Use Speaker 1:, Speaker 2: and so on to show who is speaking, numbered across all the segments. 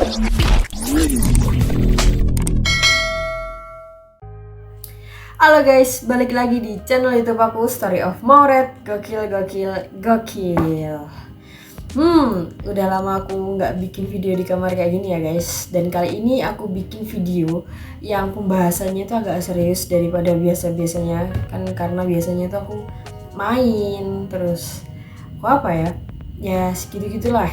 Speaker 1: Halo guys, balik lagi di channel YouTube aku, Story of Mauret. Gokil. Udah lama aku nggak bikin video di kamar kayak gini ya guys. Dan kali ini aku bikin video yang pembahasannya tuh agak serius daripada biasa-biasanya. Kan karena biasanya tuh aku main terus apa ya? Ya segitu-gitulah.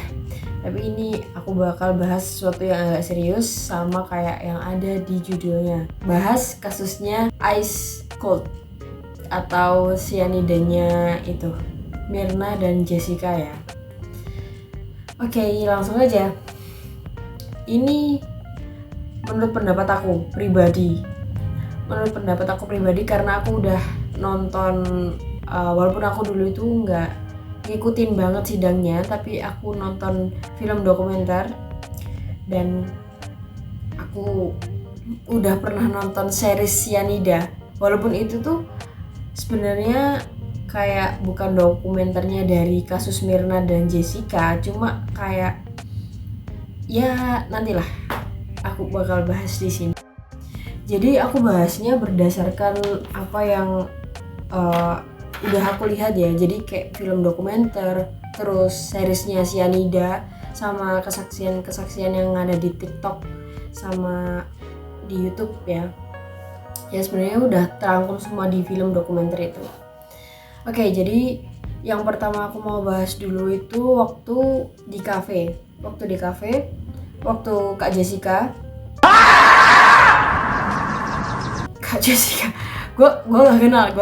Speaker 1: Tapi ini aku bakal bahas sesuatu yang agak serius, sama kayak yang ada di judulnya. Bahas kasusnya Ice Cold atau cyanidanya itu, Myrna dan Jessica ya. Oke, langsung aja. Ini menurut pendapat aku pribadi. Karena aku udah nonton, walaupun aku dulu itu nggak ngikutin banget sidangnya, tapi aku nonton film dokumenter dan aku udah pernah nonton series Cyanida. Walaupun itu tuh sebenarnya kayak bukan dokumenternya dari kasus Myrna dan Jessica, cuma kayak ya nantilah aku bakal bahas di sini. Jadi aku bahasnya berdasarkan apa yang udah aku lihat ya. Jadi kayak film dokumenter, terus seriesnya Cyanida, sama kesaksian yang ada di TikTok sama di YouTube ya. Ya sebenarnya udah terangkum semua di film dokumenter itu. Oke, jadi yang pertama aku mau bahas dulu itu waktu di kafe. Waktu Kak Jessica. Gue gak kenal.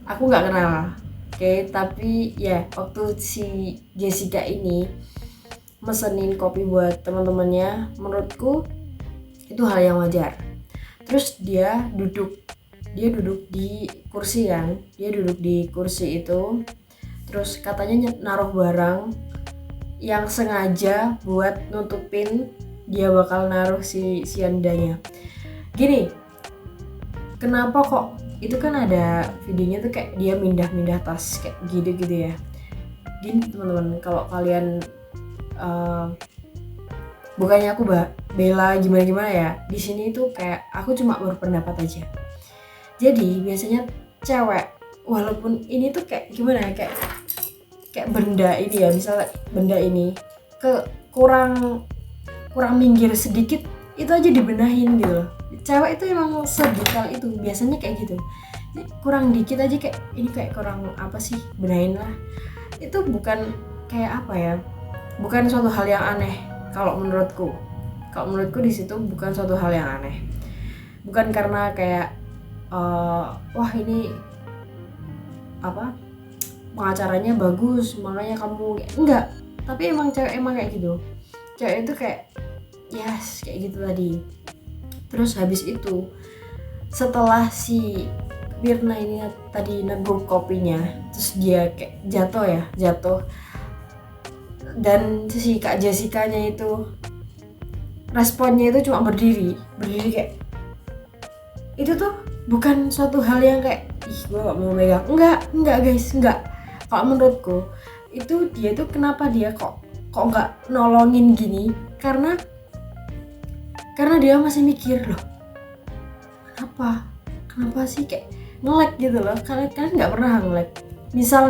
Speaker 1: Aku nggak kenal, oke, tapi ya waktu si Jessica ini mesenin kopi buat teman-temannya, menurutku itu hal yang wajar. Terus dia duduk di kursi kan, itu, terus katanya naruh barang yang sengaja buat nutupin dia bakal naruh si cyanidanya. Gini, kenapa kok? Itu kan ada videonya tuh kayak dia mindah tas kayak gitu ya. Gini teman-teman, kalau kalian bukannya aku bela gimana ya, di sini tuh kayak aku cuma berpendapat aja. Jadi biasanya cewek, walaupun ini tuh kayak gimana ya, kayak benda ini ya, misalnya benda ini kurang minggir sedikit, itu aja dibenahin gitu loh. Cewek itu emang sedetail itu, biasanya kayak gitu. Kurang dikit aja kayak ini, kayak kurang apa sih, benahin lah. Itu bukan kayak apa ya, bukan suatu hal yang aneh kalau menurutku di situ bukan suatu hal yang aneh. Bukan karena kayak wah ini apa, pengacaranya bagus makanya kamu, enggak. Tapi emang cewek emang kayak gitu. Cewek itu kayak yes, kayak gitu tadi. Terus habis itu, setelah si Myrna ini tadi neguk kopinya, terus dia kayak jatuh, dan si Kak Jessica-nya itu responnya itu cuma berdiri kayak, itu tuh bukan suatu hal yang kayak ih gue gak mau megang, enggak guys, enggak. Kalau menurutku itu dia tuh kenapa dia kok nggak nolongin gini, karena dia masih mikir loh, kenapa sih kayak nge-lag gitu loh. Kalian nggak pernah nge-lag, misal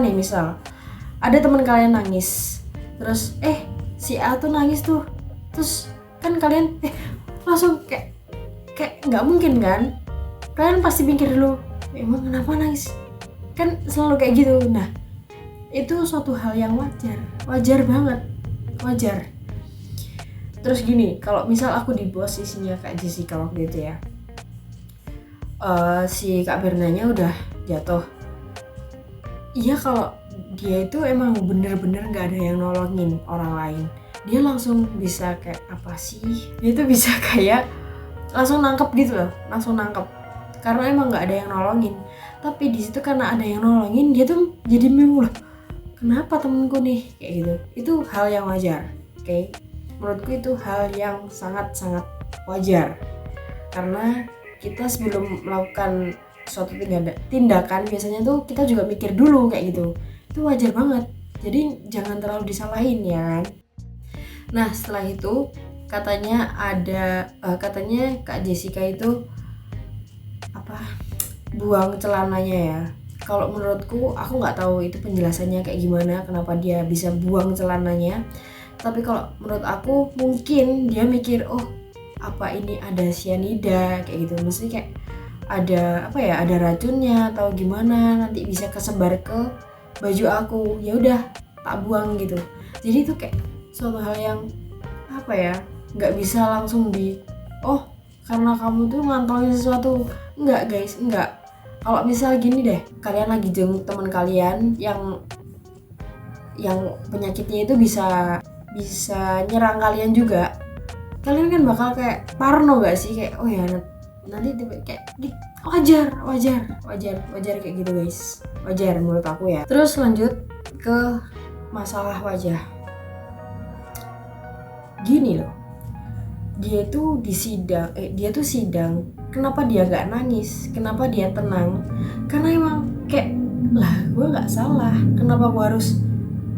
Speaker 1: ada teman kalian nangis, terus si A tuh nangis tuh, terus kan kalian langsung kayak nggak mungkin kan, kalian pasti mikir dulu emang kenapa nangis, kan selalu kayak gitu. Nah itu suatu hal yang wajar banget. Terus gini, kalau misal aku di posisinya Kak Jessica waktu itu ya, si Kak Myrnanya udah jatuh. Iya, kalau dia itu emang bener-bener gak ada yang nolongin orang lain, dia langsung bisa kayak apa sih, dia tuh bisa kayak langsung nangkep gitu loh, karena emang gak ada yang nolongin. Tapi di situ karena ada yang nolongin, dia tuh jadi bingung loh, kenapa temenku nih kayak gitu. Itu hal yang wajar, oke? Menurutku itu hal yang sangat-sangat wajar, karena kita sebelum melakukan suatu tindakan biasanya tuh kita juga mikir dulu kayak gitu. Itu wajar banget, jadi jangan terlalu disalahin ya kan. Nah setelah itu katanya Kak Jessica itu buang celananya ya. Kalau menurutku, aku nggak tahu itu penjelasannya kayak gimana, kenapa dia bisa buang celananya. Tapi kalau menurut aku mungkin dia mikir, oh apa ini ada cyanida kayak gitu, mesti kayak ada ada racunnya atau gimana, nanti bisa kesebar ke baju aku, ya udah tak buang gitu. Jadi itu kayak suatu hal yang nggak bisa langsung karena kamu tuh ngantongin sesuatu. Enggak guys, enggak. Kalau misal gini deh, kalian lagi jenguk teman kalian yang penyakitnya itu bisa nyerang kalian juga, kalian kan bakal kayak parno gak sih, kayak oh ya nanti kayak wajar kayak gitu guys, wajar menurut aku ya. Terus lanjut ke masalah wajah. Gini loh, dia tuh sidang, kenapa dia gak nangis, kenapa dia tenang? Karena emang kayak gue gak salah, kenapa gue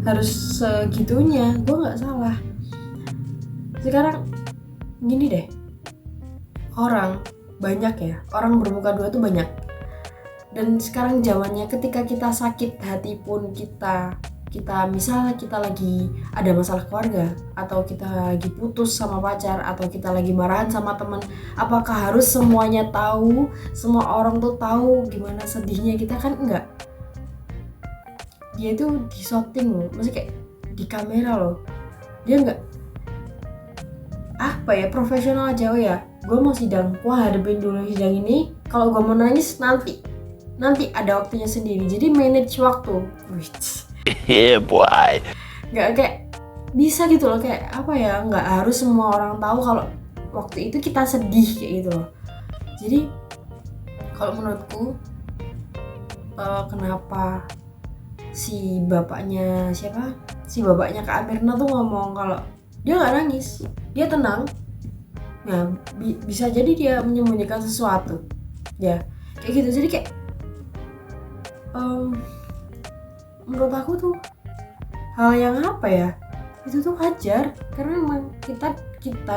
Speaker 1: harus segitunya, gue gak salah. Sekarang gini deh, orang bermuka dua tuh banyak, dan sekarang zamannya ketika kita sakit hati pun kita misalnya kita lagi ada masalah keluarga, atau kita lagi putus sama pacar, atau kita lagi marahan sama teman, apakah harus semuanya tahu, semua orang tuh tahu gimana sedihnya kita? Kan enggak. Dia tuh di shooting loh, maksudnya kayak di kamera loh, dia enggak profesional aja. Oh ya, gue mau sidang, hadapin dulu sidang ini, kalau gue mau nangis nanti ada waktunya sendiri, jadi manage waktu.
Speaker 2: Yeah boy.
Speaker 1: Nggak kayak bisa gitu loh, kayak nggak harus semua orang tahu kalau waktu itu kita sedih kayak gitu loh. Jadi kalau menurutku kenapa si bapaknya Kak Amirna tuh ngomong kalau dia nggak nangis, dia tenang. Nah bisa jadi dia menyembunyikan sesuatu ya, kayak gitu. Jadi kayak menurut aku tuh hal yang itu tuh wajar, karena memang kita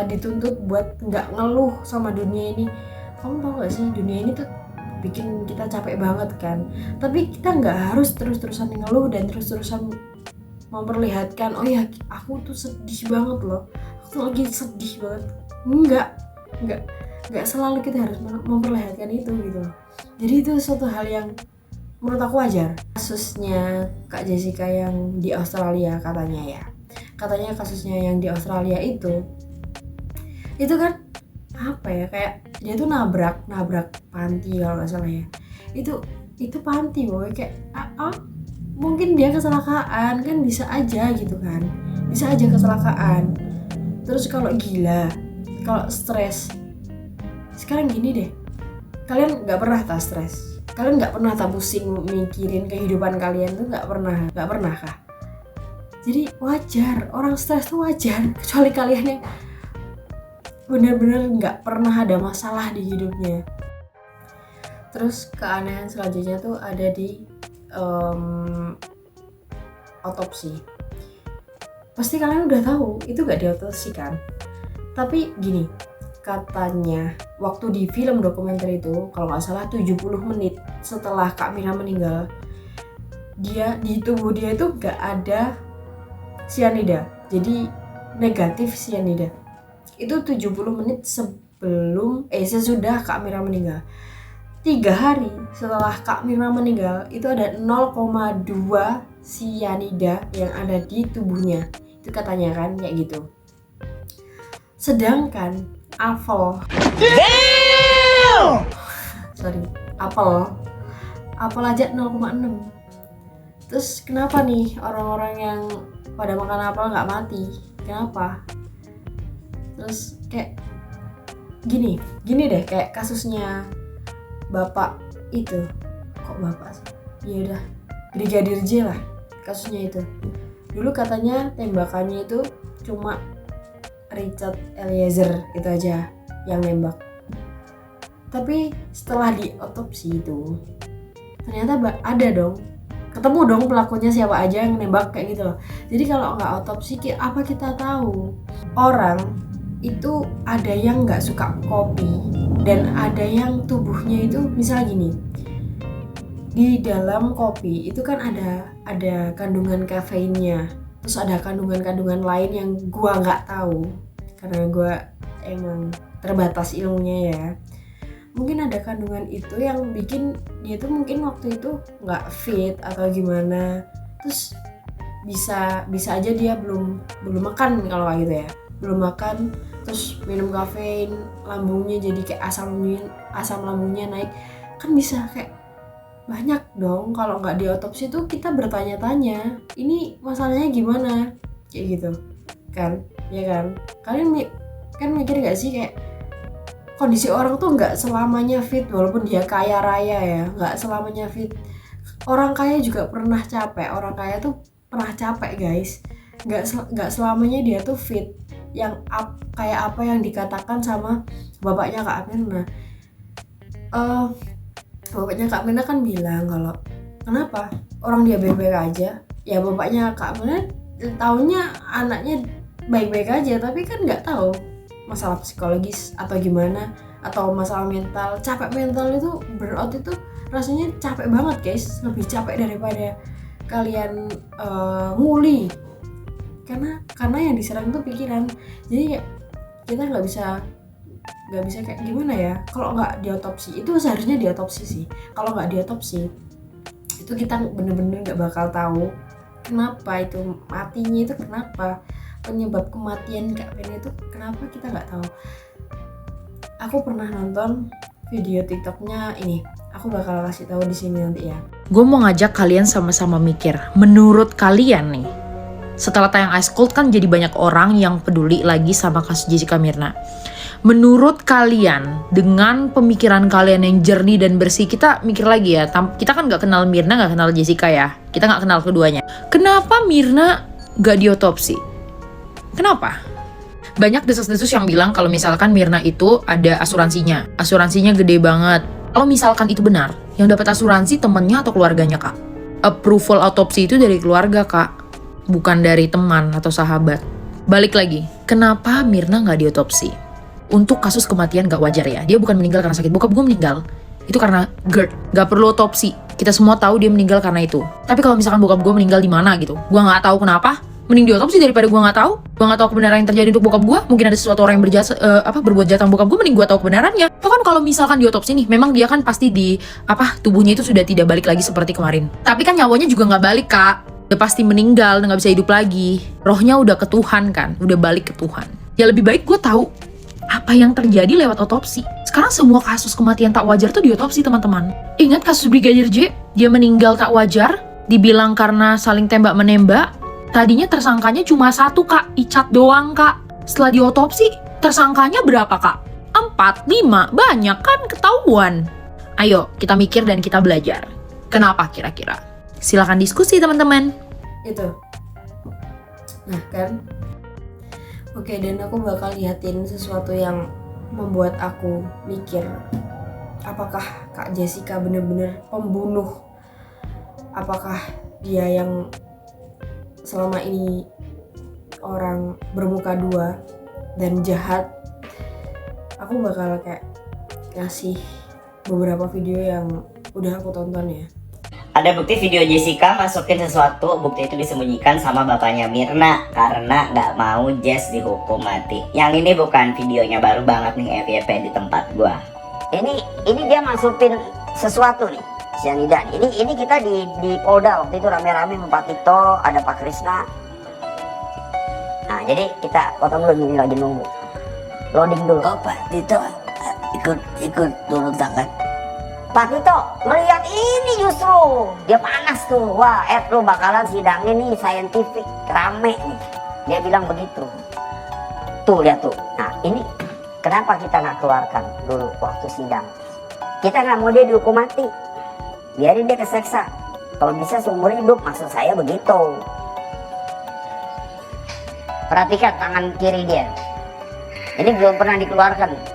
Speaker 1: dituntut buat nggak ngeluh sama dunia ini. Kamu tau gak sih, dunia ini tuh bikin kita capek banget kan, tapi kita nggak harus terus-terusan ngeluh dan terus-terusan memperlihatkan oh ya aku tuh sedih banget loh, aku tuh lagi sedih banget. Nggak selalu kita harus memperlihatkan itu gitu loh. Jadi itu suatu hal yang menurut aku wajar. Kasusnya Kak Jessica yang di Australia katanya kasusnya yang di Australia itu kan kayak dia tuh nabrak panti kalau nggak salah ya. Itu panti boy, kayak mungkin dia kecelakaan kan, bisa aja gitu kan, bisa aja kecelakaan. Terus kalau gila, kalau stres, sekarang gini deh, kalian nggak pernah stres, kalian nggak pernah pusing mikirin kehidupan kalian tuh, nggak pernah kah? Jadi wajar, orang stres tuh wajar, kecuali kalian yang benar-benar nggak pernah ada masalah di hidupnya. Terus keanehan selanjutnya tuh ada di otopsi. Pasti kalian udah tahu itu nggak diotopsi kan? Tapi gini, katanya waktu di film dokumenter itu kalau nggak salah 70 menit setelah Kak Mira meninggal, dia di tubuh dia itu nggak ada cyanida, jadi negatif cyanida. Itu 70 menit sesudah Kak Mira meninggal. 3 hari setelah Kak Mira meninggal itu ada 0,2 cyanida yang ada di tubuhnya. Itu katanya kan kayak gitu. Sedangkan apel aja 0,6. Terus kenapa nih orang-orang yang pada makan apel nggak mati? Kenapa? Terus kayak gini deh, kayak kasusnya bapak itu, kok bapak sih? Ya udah, Brigadir J lah kasusnya itu. Dulu katanya tembakannya itu cuma Richard Eliezer itu aja yang nembak. Tapi setelah diotopsi itu ternyata ada dong, ketemu dong pelakunya siapa aja yang nembak kayak gitu loh. Jadi kalau nggak otopsi, apa kita tahu orang itu ada yang nggak suka kopi dan ada yang tubuhnya itu misalnya gini, di dalam kopi itu kan ada kandungan kafeinnya, terus ada kandungan-kandungan lain yang gua nggak tahu karena gua emang terbatas ilmunya ya. Mungkin ada kandungan itu yang bikin dia tuh mungkin waktu itu nggak fit atau gimana, terus bisa aja dia belum makan kalau kayak gitu ya, belum makan terus minum kafein, lambungnya jadi kayak asam lambungnya naik, kan bisa kayak banyak dong. Kalau nggak diotopsi tuh kita bertanya-tanya ini masalahnya gimana kayak gitu kan, ya kan. Kalian kan mikir nggak sih kayak kondisi orang tuh nggak selamanya fit, walaupun dia kaya raya ya, nggak selamanya fit. Orang kaya juga pernah capek, orang kaya tuh pernah capek guys, nggak selamanya dia tuh fit yang kayak apa yang dikatakan sama bapaknya Kak Mirna. Bapaknya Kak Mirna kan bilang kalau kenapa orang dia baik-baik aja, ya bapaknya Kak Mirna taunya anaknya baik-baik aja, tapi kan nggak tahu masalah psikologis atau gimana, atau masalah mental. Capek mental itu burnout itu rasanya capek banget guys, lebih capek daripada kalian nguli, karena yang diserang tuh pikiran. Jadi kita nggak bisa kayak gimana ya, kalau nggak diotopsi. Itu seharusnya diotopsi sih. Kalau nggak diotopsi itu kita bener-bener nggak bakal tahu kenapa itu matinya, itu kenapa, penyebab kematian Kak Ben itu kenapa, kita nggak tahu. Aku pernah nonton video TikToknya ini, aku bakal kasih tahu di sini nanti ya.
Speaker 3: Gue mau ngajak kalian sama-sama mikir, menurut kalian nih, setelah tayang Ice Cold kan jadi banyak orang yang peduli lagi sama kasus Jessica Mirna. Menurut kalian, dengan pemikiran kalian yang jernih dan bersih, kita mikir lagi ya, kita kan gak kenal Mirna, gak kenal Jessica ya, kita gak kenal keduanya. Kenapa Mirna gak diotopsi? Kenapa? Banyak desas-desus yang bilang kalau misalkan Mirna itu ada asuransinya gede banget. Kalau misalkan itu benar, yang dapat asuransi temennya atau keluarganya Kak. Approval autopsi itu dari keluarga Kak, bukan dari teman atau sahabat. Balik lagi, kenapa Mirna gak diotopsi? Untuk kasus kematian gak wajar ya, dia bukan meninggal karena sakit. Bokap gue meninggal itu karena GERD, gak perlu otopsi. Kita semua tahu dia meninggal karena itu. Tapi kalau misalkan bokap gue meninggal di mana gitu, gue nggak tahu kenapa, mending diotopsi daripada gue nggak tahu. Gue nggak tahu kebenaran yang terjadi untuk bokap gue. Mungkin ada sesuatu orang yang berbuat jahat sama bokap gue, mending gue tahu kebenarannya. Itu kan kalau misalkan diotopsi nih, memang dia kan pasti tubuhnya itu sudah tidak balik lagi seperti kemarin. Tapi kan nyawanya juga nggak balik Kak, udah pasti meninggal, udah nggak bisa hidup lagi. Rohnya udah ke Tuhan kan, udah balik ke Tuhan. Ya lebih baik gue tahu apa yang terjadi lewat otopsi. Sekarang semua kasus kematian tak wajar tuh diotopsi teman-teman. Ingat kasus Brigadir J, dia meninggal tak wajar, dibilang karena saling tembak-menembak. Tadinya tersangkanya cuma 1 Kak, Icat doang Kak. Setelah diotopsi, tersangkanya berapa Kak? 4, 5, banyak kan ketahuan. Ayo kita mikir dan kita belajar. Kenapa kira-kira? Silakan diskusi teman-teman.
Speaker 1: Itu. Nah kan. Oke, dan aku bakal liatin sesuatu yang membuat aku mikir, apakah Kak Jessica bener-bener pembunuh? Apakah dia yang selama ini orang bermuka dua dan jahat? Aku bakal kayak ngasih beberapa video yang udah aku tonton ya.
Speaker 4: Ada bukti video Jessica masukin sesuatu, bukti itu disembunyikan sama bapaknya Mirna karena nggak mau Jess dihukum mati. Yang ini bukan videonya, baru banget nih FYP di tempat gua. Ini dia masukin sesuatu nih, cyanida. Ini kita di Polda waktu itu rame-rame sama Pak Tito, ada Pak Krisna. Nah jadi kita potong dulu, ini lagi nunggu loading dulu.
Speaker 5: Oh Pak Tito ikut turun tangan.
Speaker 4: Pak Tito melihat ini justru dia panas tuh. Wah, lu bakalan sidang ini scientific rame nih. Dia bilang begitu. Tuh lihat tuh. Nah ini kenapa kita nggak keluarkan dulu waktu sidang? Kita nggak mau dia dihukum mati. Biarin dia keseksa. Kalau bisa seumur hidup, maksud saya begitu. Perhatikan tangan kiri dia. Ini belum pernah dikeluarkan.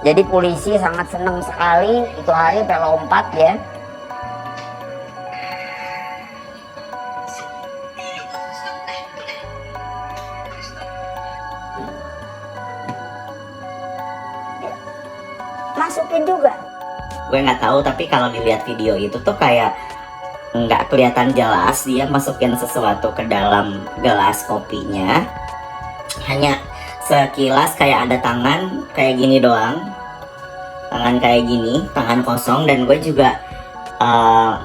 Speaker 4: Jadi polisi sangat senang sekali itu hari sampai lompat ya.
Speaker 5: masukin juga.
Speaker 4: Gue nggak tahu, tapi kalau dilihat video itu tuh kayak nggak kelihatan jelas dia masukin sesuatu ke dalam gelas kopinya. Hanya sekilas kayak ada tangan kayak gini doang, tangan kayak gini, tangan kosong. Dan gue juga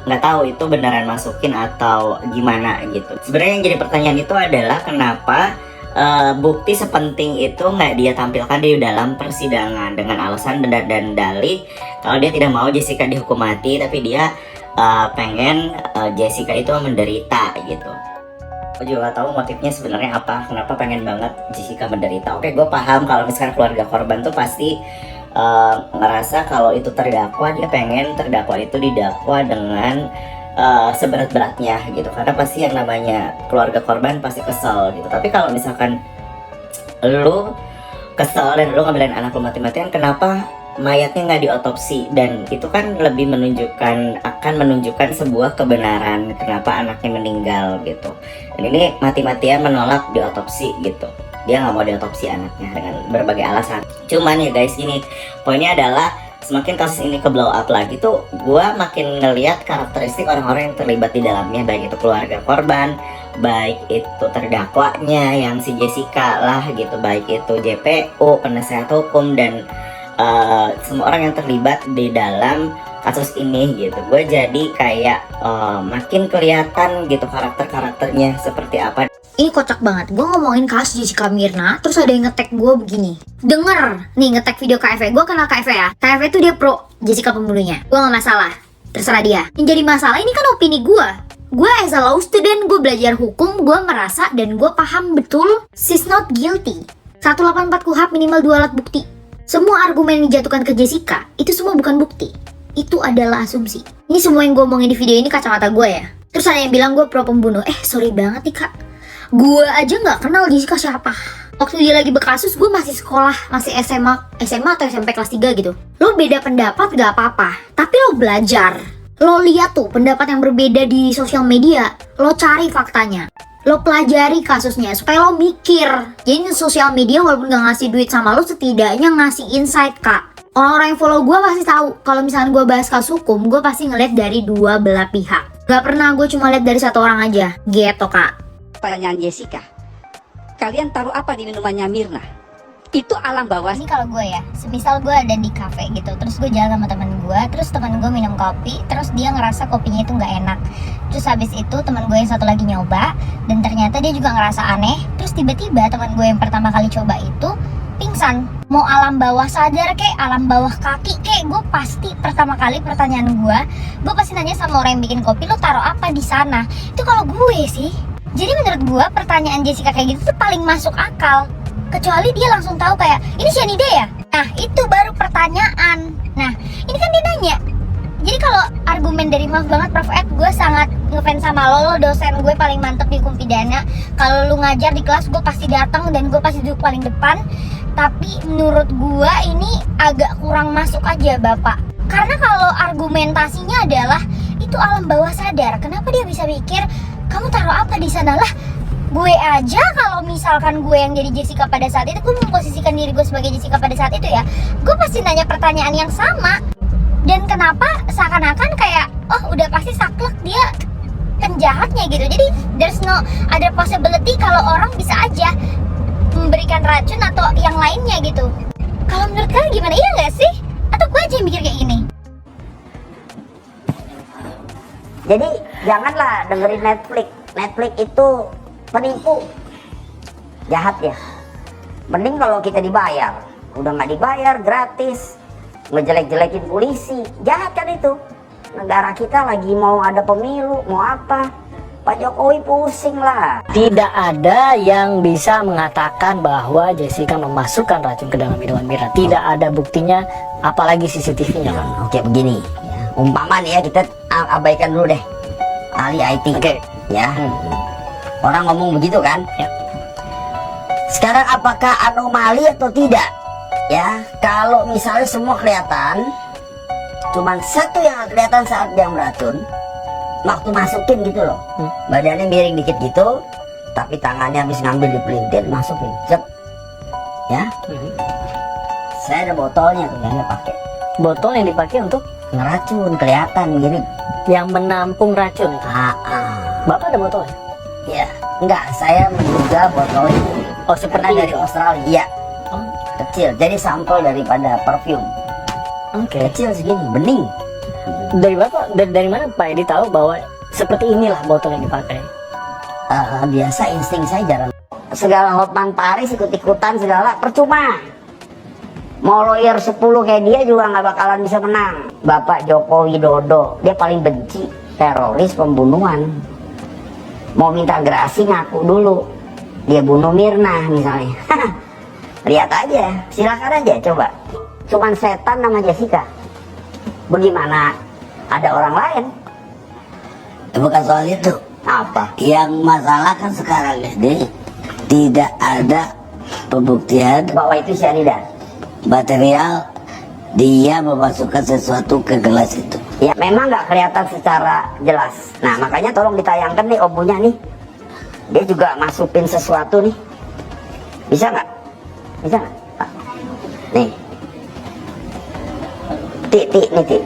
Speaker 4: nggak tahu itu beneran masukin atau gimana gitu. Sebenarnya yang jadi pertanyaan itu adalah kenapa bukti sepenting itu nggak dia tampilkan di dalam persidangan dengan alasan dan dalih kalau dia tidak mau Jessica dihukum mati, tapi dia pengen Jessica itu menderita gitu. Aku juga gak tahu motifnya sebenarnya apa, kenapa pengen banget Jessica menderita. Oke, gue paham kalau misalkan keluarga korban tuh pasti ngerasa kalau itu terdakwa, dia pengen terdakwa itu didakwa dengan seberat-beratnya gitu, karena pasti yang namanya keluarga korban pasti kesel gitu. Tapi kalau misalkan lu kesel dan lu ngambilin anak lu mati-matian, kenapa mayatnya nggak diotopsi? Dan itu kan lebih akan menunjukkan sebuah kebenaran kenapa anaknya meninggal gitu. Dan ini mati-matian menolak diotopsi gitu, dia nggak mau diotopsi anaknya dengan berbagai alasan. Cuman ya guys, gini poinnya adalah semakin kasus ini ke blow up lagi tuh, gue makin ngelihat karakteristik orang-orang yang terlibat di dalamnya, baik itu keluarga korban, baik itu terdakwanya yang si Jessica lah gitu, baik itu JPO, penasehat hukum, dan semua orang yang terlibat di dalam kasus ini gitu. Gue jadi kayak makin kelihatan gitu karakternya seperti apa.
Speaker 6: Ini kocak banget, gue ngomongin kasus Jessica Mirna, terus ada yang nge-tag gue begini. Denger, nih nge-tag video KFV, gue kenal KFV ya. KFV tuh dia pro Jessica pembunuhnya. Gue gak masalah, terserah dia. Yang jadi masalah ini kan opini gue. Gue as a law student, gue belajar hukum, gue merasa dan gue paham betul she's not guilty. 184 KUHP minimal 2 alat bukti. Semua argumen yang dijatuhkan ke Jessica, itu semua bukan bukti. Itu adalah asumsi. Ini semua yang gue omongin di video ini kacamata gue ya. Terus ada yang bilang gue pro pembunuh. Sorry banget nih kak, gue aja nggak kenal Jessica siapa. Waktu dia lagi berkasus, gue masih sekolah, masih SMA atau SMP kelas 3 gitu. Lo beda pendapat gak apa-apa, tapi lo belajar. Lo lihat tuh pendapat yang berbeda di sosial media, lo cari faktanya. Lo pelajari kasusnya supaya lo mikir. Jadi sosial media walaupun gak ngasih duit sama lo, setidaknya ngasih insight kak. Orang-orang yang follow gue pasti tahu kalau misalnya gue bahas kasus hukum, gue pasti ngeliat dari dua belah pihak. Gak pernah gue cuma lihat dari satu orang aja, gitu kak.
Speaker 7: Pertanyaan Jessica, kalian taruh apa di minumannya Mirna? Itu alam bawah.
Speaker 6: Ini kalau gue ya, semisal gue ada di cafe gitu, terus gue jalan sama teman gue, terus teman gue minum kopi, terus dia ngerasa kopinya itu nggak enak. Terus habis itu teman gue yang satu lagi nyoba, dan ternyata dia juga ngerasa aneh. Terus tiba-tiba teman gue yang pertama kali coba itu pingsan. Mau alam bawah sadar kek, alam bawah kaki kek, gue pasti pertama kali pertanyaan gue pasti nanya sama orang yang bikin kopi, lo taruh apa di sana? Itu kalau gue sih. Jadi menurut gue pertanyaan Jessica kayak gitu tuh paling masuk akal. Kecuali dia langsung tahu kayak, ini cyanida ya? Nah itu baru pertanyaan. Nah ini kan dia nanya. Jadi kalau argumen dari maaf banget Prof Ed, gue sangat ngefans sama lo dosen gue paling mantep di hukum pidana. Kalau lu ngajar di kelas gue pasti datang dan gue pasti duduk paling depan. Tapi menurut gue ini agak kurang masuk aja Bapak. Karena kalau argumentasinya adalah itu alam bawah sadar. Kenapa dia bisa mikir kamu taruh apa di sana lah? Gue aja kalau misalkan gue yang jadi Jessica pada saat itu, gue memposisikan diri gue sebagai Jessica pada saat itu ya, gue pasti nanya pertanyaan yang sama. Dan kenapa seakan-akan kayak, oh udah pasti saklek dia penjahatnya gitu. Jadi there's no other possibility kalau orang bisa aja memberikan racun atau yang lainnya gitu. Kalau menurut kalian gimana? Iya gak sih? Atau gue aja yang mikir kayak gini?
Speaker 5: Jadi janganlah dengerin Netflix. Netflix itu penipu, jahat ya. Mending kalau kita dibayar. Udah nggak dibayar, gratis, ngejelek-jelekin polisi, jahat kan itu. Negara kita lagi mau ada pemilu, mau apa? Pak Jokowi pusing lah.
Speaker 8: Tidak ada yang bisa mengatakan bahwa Jessica memasukkan racun ke dalam minuman Mirna. Tidak ada buktinya, apalagi CCTV-nya kan.
Speaker 5: Oke begini, ya. Umpama nih ya, kita abaikan dulu deh ahli IT.
Speaker 8: Oke.
Speaker 5: Ya. Orang ngomong begitu kan?
Speaker 8: Ya.
Speaker 5: Sekarang apakah anomali atau tidak? Ya, kalau misalnya semua kelihatan, cuman satu yang kelihatan saat dia meracun, waktu masukin gitu loh, badannya miring dikit gitu, tapi tangannya habis ngambil di pelintir, masukin, cep, ya. Saya ada botolnya tuh, yang pakai.
Speaker 8: botol yang dipakai untuk
Speaker 5: Ngeracun, kelihatan mirip.
Speaker 8: yang menampung racun. Bapak ada botolnya?
Speaker 5: Ya, enggak, saya menduga botol itu
Speaker 8: Oh, seperti
Speaker 5: karena dari
Speaker 8: itu.
Speaker 5: Australia. Iya, kecil. Jadi sampel daripada parfum.
Speaker 8: Oke.
Speaker 5: Kecil segini, bening.
Speaker 8: Dari Bapak, dari mana Pak Edi tahu bahwa seperti inilah botol yang dipakai?
Speaker 5: Biasa insting saya jarang. Segala Hotman Paris ikut-ikutan segala, percuma. Mau lawyer 10 kayak dia juga nggak bakalan bisa menang. Bapak Joko Widodo, dia paling benci teroris pembunuhan. Mau minta gerasi ngaku dulu, dia bunuh Mirna misalnya. Lihat aja, silakan aja coba. Cuman setan nama Jessica. Bagaimana ada orang lain?
Speaker 9: Bukan soal itu.
Speaker 5: Apa?
Speaker 9: Yang masalah kan sekarang ini tidak ada pembuktian
Speaker 5: Bahwa itu cyanida.
Speaker 9: material dia memasukkan sesuatu ke gelas itu.
Speaker 5: Ya memang nggak kelihatan secara jelas. Nah makanya tolong ditayangkan nih obunya nih. Dia juga masukin sesuatu nih. Bisa nggak? Bisa nggak? Pak? Nih. Nih Tik.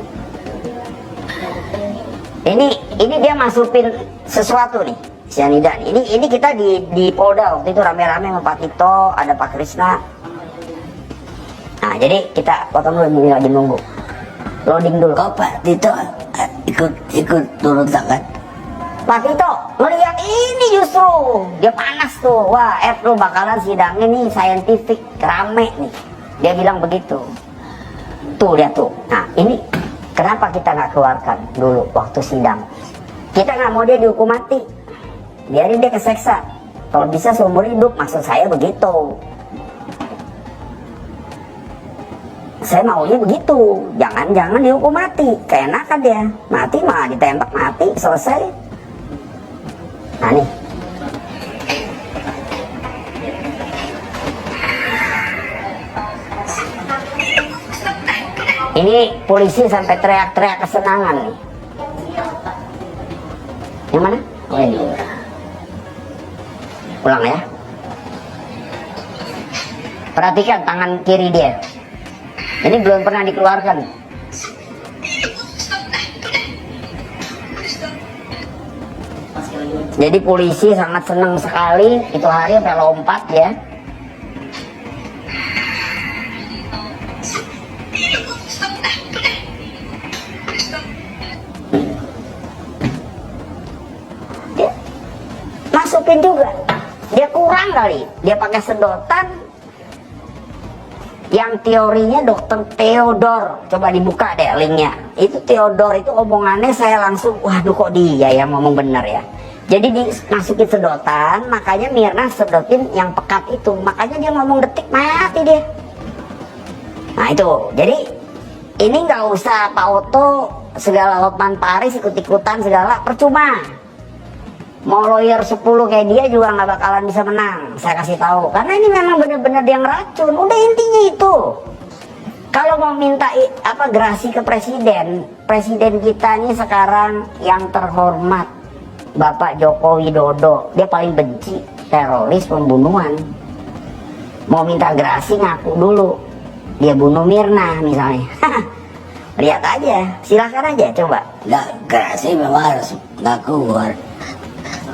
Speaker 5: Ini dia masukin sesuatu nih. Cyanida nih. Ini kita di Polda waktu itu rame-rame sama Pak Tito, ada Pak Krisna. Nah jadi kita potong dulu ini lagi nunggu. Loading dulu.
Speaker 9: Kok Pak Tito ikut turun tangan?
Speaker 5: Pak Tito ngeliat ini justru dia panas tuh. Wah lu bakalan sidangnya nih scientific rame nih. Dia bilang begitu. Tuh lihat tuh. Nah ini kenapa kita nggak keluarkan dulu waktu sidang? Kita nggak mau dia dihukum mati. Biarin dia keseksa. Kalau bisa seumur hidup, maksud saya begitu. Saya maunya begitu. Jangan dihukum mati. Keenakan dia. Mati mah ditembak mati, selesai. Nah nih. Ini polisi sampai teriak-teriak kesenangan nih. Yang mana? Oh ini. Ulang ya. Perhatikan tangan kiri dia. Ini belum pernah dikeluarkan. Jadi polisi sangat senang sekali itu hari sampai lompat ya. Dia masukin juga. Dia kurang kali. Dia pakai sedotan. Yang teorinya Dr. Theodore, coba dibuka deh linknya. Itu Theodore itu omongannya saya langsung, waduh kok dia yang ngomong benar ya. Jadi dimasukin sedotan, makanya Mirna sedotin yang pekat itu, makanya dia ngomong detik mati dia. Nah itu, jadi ini nggak usah Pak Oto segala Hotman Paris ikut-ikutan segala, percuma. Mau lawyer 10 kayak dia juga nggak bakalan bisa menang, saya kasih tahu. Karena ini memang benar-benar dia ngeracun. Udah intinya itu. Kalau mau minta gerasi ke presiden kita ini sekarang yang terhormat Bapak Joko Widodo, dia paling benci teroris pembunuhan. Mau minta gerasi ngaku dulu, dia bunuh Mirna misalnya. Lihat aja, silakan aja coba.
Speaker 9: Nggak, gerasi memang harus ngaku.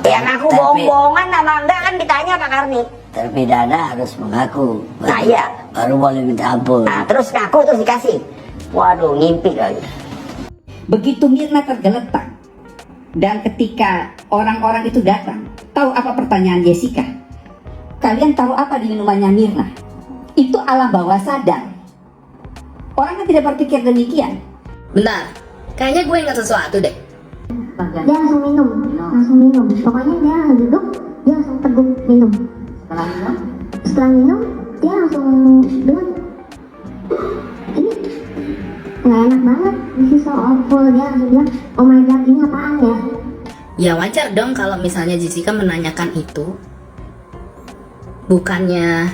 Speaker 5: Ya ngaku bohong-bohongan sama enggak kan ditanya Pak Karni.
Speaker 9: Terpidana harus mengaku.
Speaker 5: Nah iya.
Speaker 9: Baru boleh minta ampun.
Speaker 5: Nah terus ngaku terus dikasih. Waduh ngimpi kali.
Speaker 7: Begitu Mirna tergeletak dan ketika orang-orang itu datang, tahu apa pertanyaan Jessica? Kalian tahu apa di minumannya Mirna? Itu alam bawah sadar. Orang kan tidak berpikir demikian.
Speaker 3: Bentar, kayaknya gue ingat sesuatu deh.
Speaker 6: Dia langsung minum. Pokoknya dia duduk, dia langsung teguk minum. Setelah minum, dia langsung bilang, ini nggak enak banget, this is so awful. Dia langsung bilang, oh my god, ini apaan ya?
Speaker 3: Ya wajar dong kalau misalnya Jessica menanyakan itu. Bukannya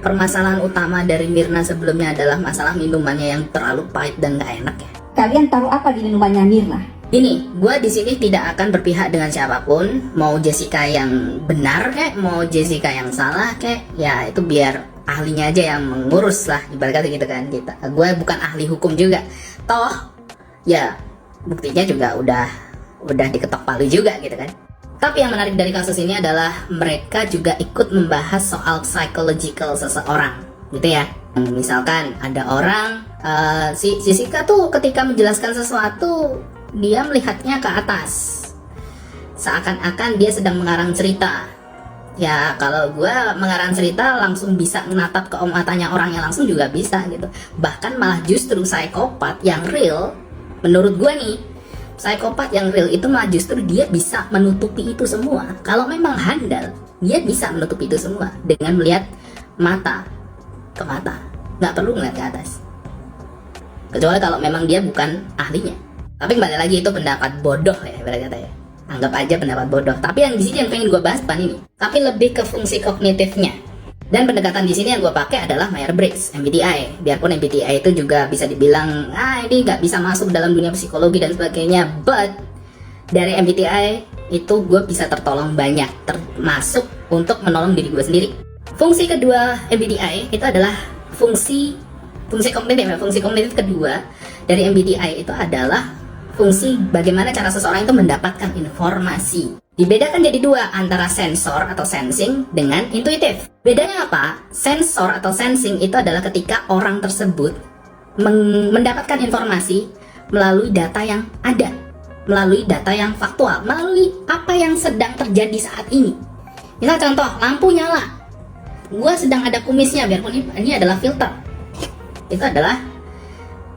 Speaker 3: permasalahan utama dari Mirna sebelumnya adalah masalah minumannya yang terlalu pahit dan gak enak ya.
Speaker 7: Kalian taruh apa di minumannya Mirna?
Speaker 3: Ini, gue di sini tidak akan berpihak dengan siapapun. Mau Jessica yang benar kek, mau Jessica yang salah kek, ya itu biar
Speaker 10: ahlinya aja yang mengurus lah, ibaratnya gitu kan. Gue bukan ahli hukum juga, toh ya buktinya juga udah diketok palu juga gitu kan. Tapi yang menarik dari kasus ini adalah mereka juga ikut membahas soal psychological seseorang gitu ya. Misalkan ada orang, si Jessica tuh ketika menjelaskan sesuatu, dia melihatnya ke atas, seakan-akan dia sedang mengarang cerita. Ya kalau gue mengarang cerita langsung bisa menatap ke matanya orang yang langsung juga bisa gitu. Bahkan malah justru psikopat yang real, menurut gue nih, psikopat yang real itu malah justru dia bisa menutupi itu semua. Kalau memang handal, dia bisa menutupi itu semua dengan melihat mata ke mata, nggak perlu ngeliat ke atas. Kecuali kalau memang dia bukan ahlinya. Tapi kembali lagi itu pendapat bodoh ya, ibarat kata ya. Anggap aja pendapat bodoh. Tapi yang di sini yang pengen gue bahas bukan ini, tapi lebih ke fungsi kognitifnya. Dan pendekatan di sini yang gue pakai adalah Myers-Briggs, MBTI. Biarpun MBTI itu juga bisa dibilang, ini nggak bisa masuk dalam dunia psikologi dan sebagainya. But dari MBTI itu gue bisa tertolong banyak, termasuk untuk menolong diri gue sendiri. Fungsi kedua MBTI itu adalah fungsi kognitif. Fungsi kognitif kedua dari MBTI itu adalah fungsi bagaimana cara seseorang itu mendapatkan informasi. Dibedakan jadi dua, antara sensor atau sensing dengan intuitif. Bedanya apa? Sensor atau sensing itu adalah ketika orang tersebut mendapatkan informasi melalui data yang ada, melalui data yang faktual, melalui apa yang sedang terjadi saat ini. Misal contoh, lampu nyala, gue sedang ada kumisnya, biarpun ini adalah filter, itu adalah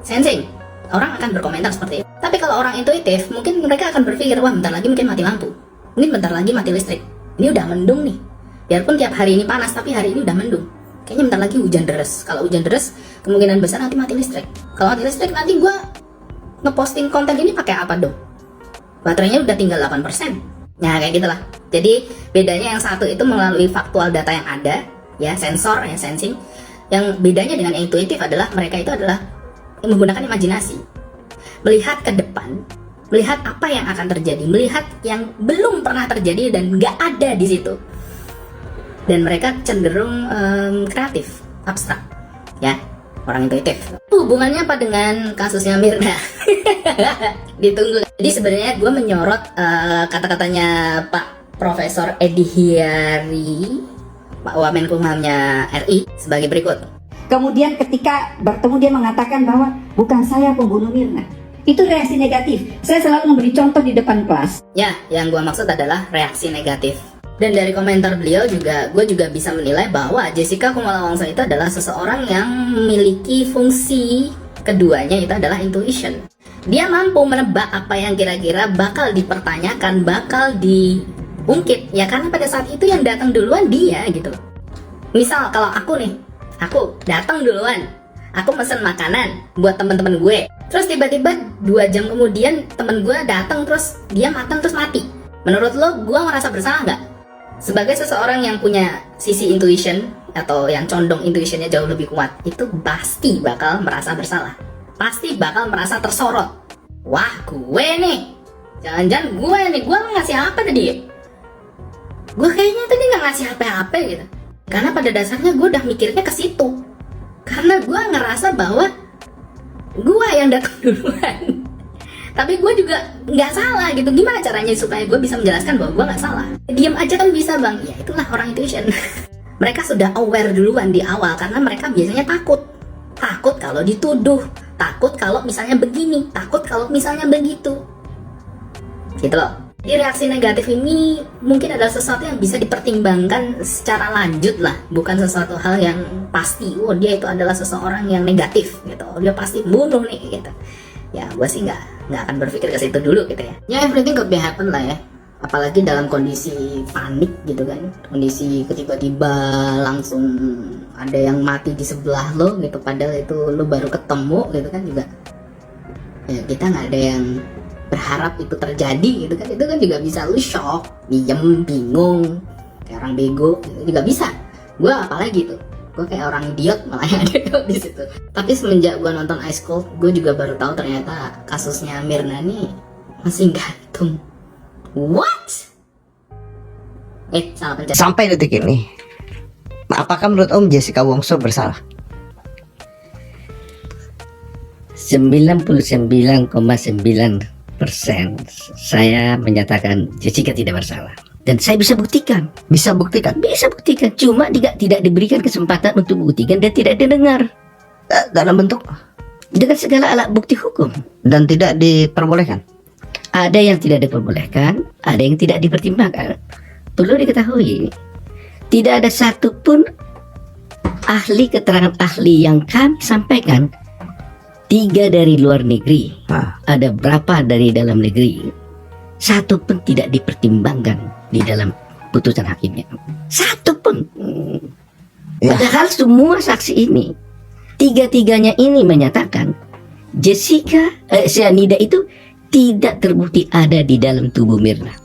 Speaker 10: sensing. Orang akan berkomentar seperti itu. Tapi kalau orang intuitif, mungkin mereka akan berpikir, wah bentar lagi mungkin mati lampu, mungkin bentar lagi mati listrik, ini udah mendung nih. Biarpun tiap hari ini panas, tapi hari ini udah mendung, kayaknya bentar lagi hujan deras. Kalau hujan deras, kemungkinan besar nanti mati listrik. Kalau mati listrik, nanti gue ngeposting konten ini pakai apa dong? Baterainya udah tinggal 8%. Nah kayak gitulah. Jadi bedanya yang satu itu melalui faktual data yang ada, ya sensor, ya sensing. Yang bedanya dengan yang intuitif adalah mereka itu adalah menggunakan imajinasi, melihat ke depan, melihat apa yang akan terjadi, melihat yang belum pernah terjadi dan nggak ada di situ. Dan mereka cenderung kreatif, abstrak, ya, orang intuitif. Hubungannya apa dengan kasusnya Mirna? Ditunggu. Jadi sebenarnya gue menyorot kata-katanya Pak Profesor Edi Hiari, Pak Wamenkumhamnya RI sebagai berikut.
Speaker 7: Kemudian ketika bertemu dia mengatakan bahwa bukan saya pembunuh Mirna. Itu reaksi negatif. Saya selalu memberi contoh di depan kelas.
Speaker 10: Ya, yang gue maksud adalah reaksi negatif. Dan dari komentar beliau juga, gue juga bisa menilai bahwa Jessica Kumala Wongso itu adalah seseorang yang memiliki fungsi keduanya, itu adalah intuition. Dia mampu menebak apa yang kira-kira bakal dipertanyakan, bakal diungkit. Ya karena pada saat itu yang datang duluan dia gitu. Misal kalau aku nih, aku datang duluan, aku pesen makanan buat teman-teman gue. Terus tiba-tiba 2 jam kemudian temen gue datang, terus dia makan terus mati. Menurut lo, gue ngerasa bersalah nggak? Sebagai seseorang yang punya sisi intuition atau yang condong intuitionnya jauh lebih kuat, itu pasti bakal merasa bersalah. Pasti bakal merasa tersorot. Wah, gue nih, jangan-jangan gue ngasih apa tadi ya? Gue kayaknya tadi nggak ngasih apa-apa gitu. Karena pada dasarnya gue udah mikirnya ke situ. Karena gue ngerasa bahwa gue yang datang duluan. Tapi gue juga nggak salah gitu. Gimana caranya supaya gue bisa menjelaskan bahwa gue nggak salah? Diam aja kan bisa bang. Ya itulah orang intuition. Mereka sudah aware duluan di awal karena mereka biasanya takut. Takut kalau dituduh. Takut kalau misalnya begini. Takut kalau misalnya begitu. Gitu loh. Jadi reaksi negatif ini mungkin adalah sesuatu yang bisa dipertimbangkan secara lanjut lah, bukan sesuatu hal yang pasti. Oh dia itu adalah seseorang yang negatif gitu, dia pasti bunuh nih gitu. Ya gue sih nggak akan berpikir ke situ dulu gitu ya. Ya everything could be happen lah ya. Apalagi dalam kondisi panik gitu kan, kondisi tiba-tiba langsung ada yang mati di sebelah lo gitu, padahal itu lo baru ketemu gitu kan juga. Ya kita nggak ada yang berharap itu terjadi gitu kan, itu kan juga bisa lu shock, diem, bingung, kayak orang bego gitu juga bisa. Gue apalagi tuh, gue kayak orang idiot malah yang ada di situ. Tapi semenjak gue nonton Ice Cold, gue juga baru tahu ternyata kasusnya Mirna nih masih gantung. What? Salah pencet.
Speaker 9: Sampai detik ini
Speaker 11: Apakah menurut Om Jessica Wongso bersalah?
Speaker 9: 99,9% saya menyatakan Jessica tidak bersalah. Dan saya bisa buktikan.
Speaker 11: Bisa buktikan?
Speaker 9: Bisa buktikan. Cuma tidak diberikan kesempatan untuk buktikan dan tidak didengar.
Speaker 11: Dalam bentuk?
Speaker 9: Dengan segala alat bukti hukum.
Speaker 11: Dan tidak diperbolehkan?
Speaker 9: Ada yang tidak diperbolehkan, ada yang tidak dipertimbangkan. Perlu diketahui, tidak ada satupun ahli keterangan ahli yang kami sampaikan. 3 dari luar negeri, ada berapa dari dalam negeri, satu pun tidak dipertimbangkan di dalam putusan hakimnya. Satu pun. Padahal semua saksi ini, 3-3-nya ini menyatakan Jessica cyanida itu tidak terbukti ada di dalam tubuh Mirna.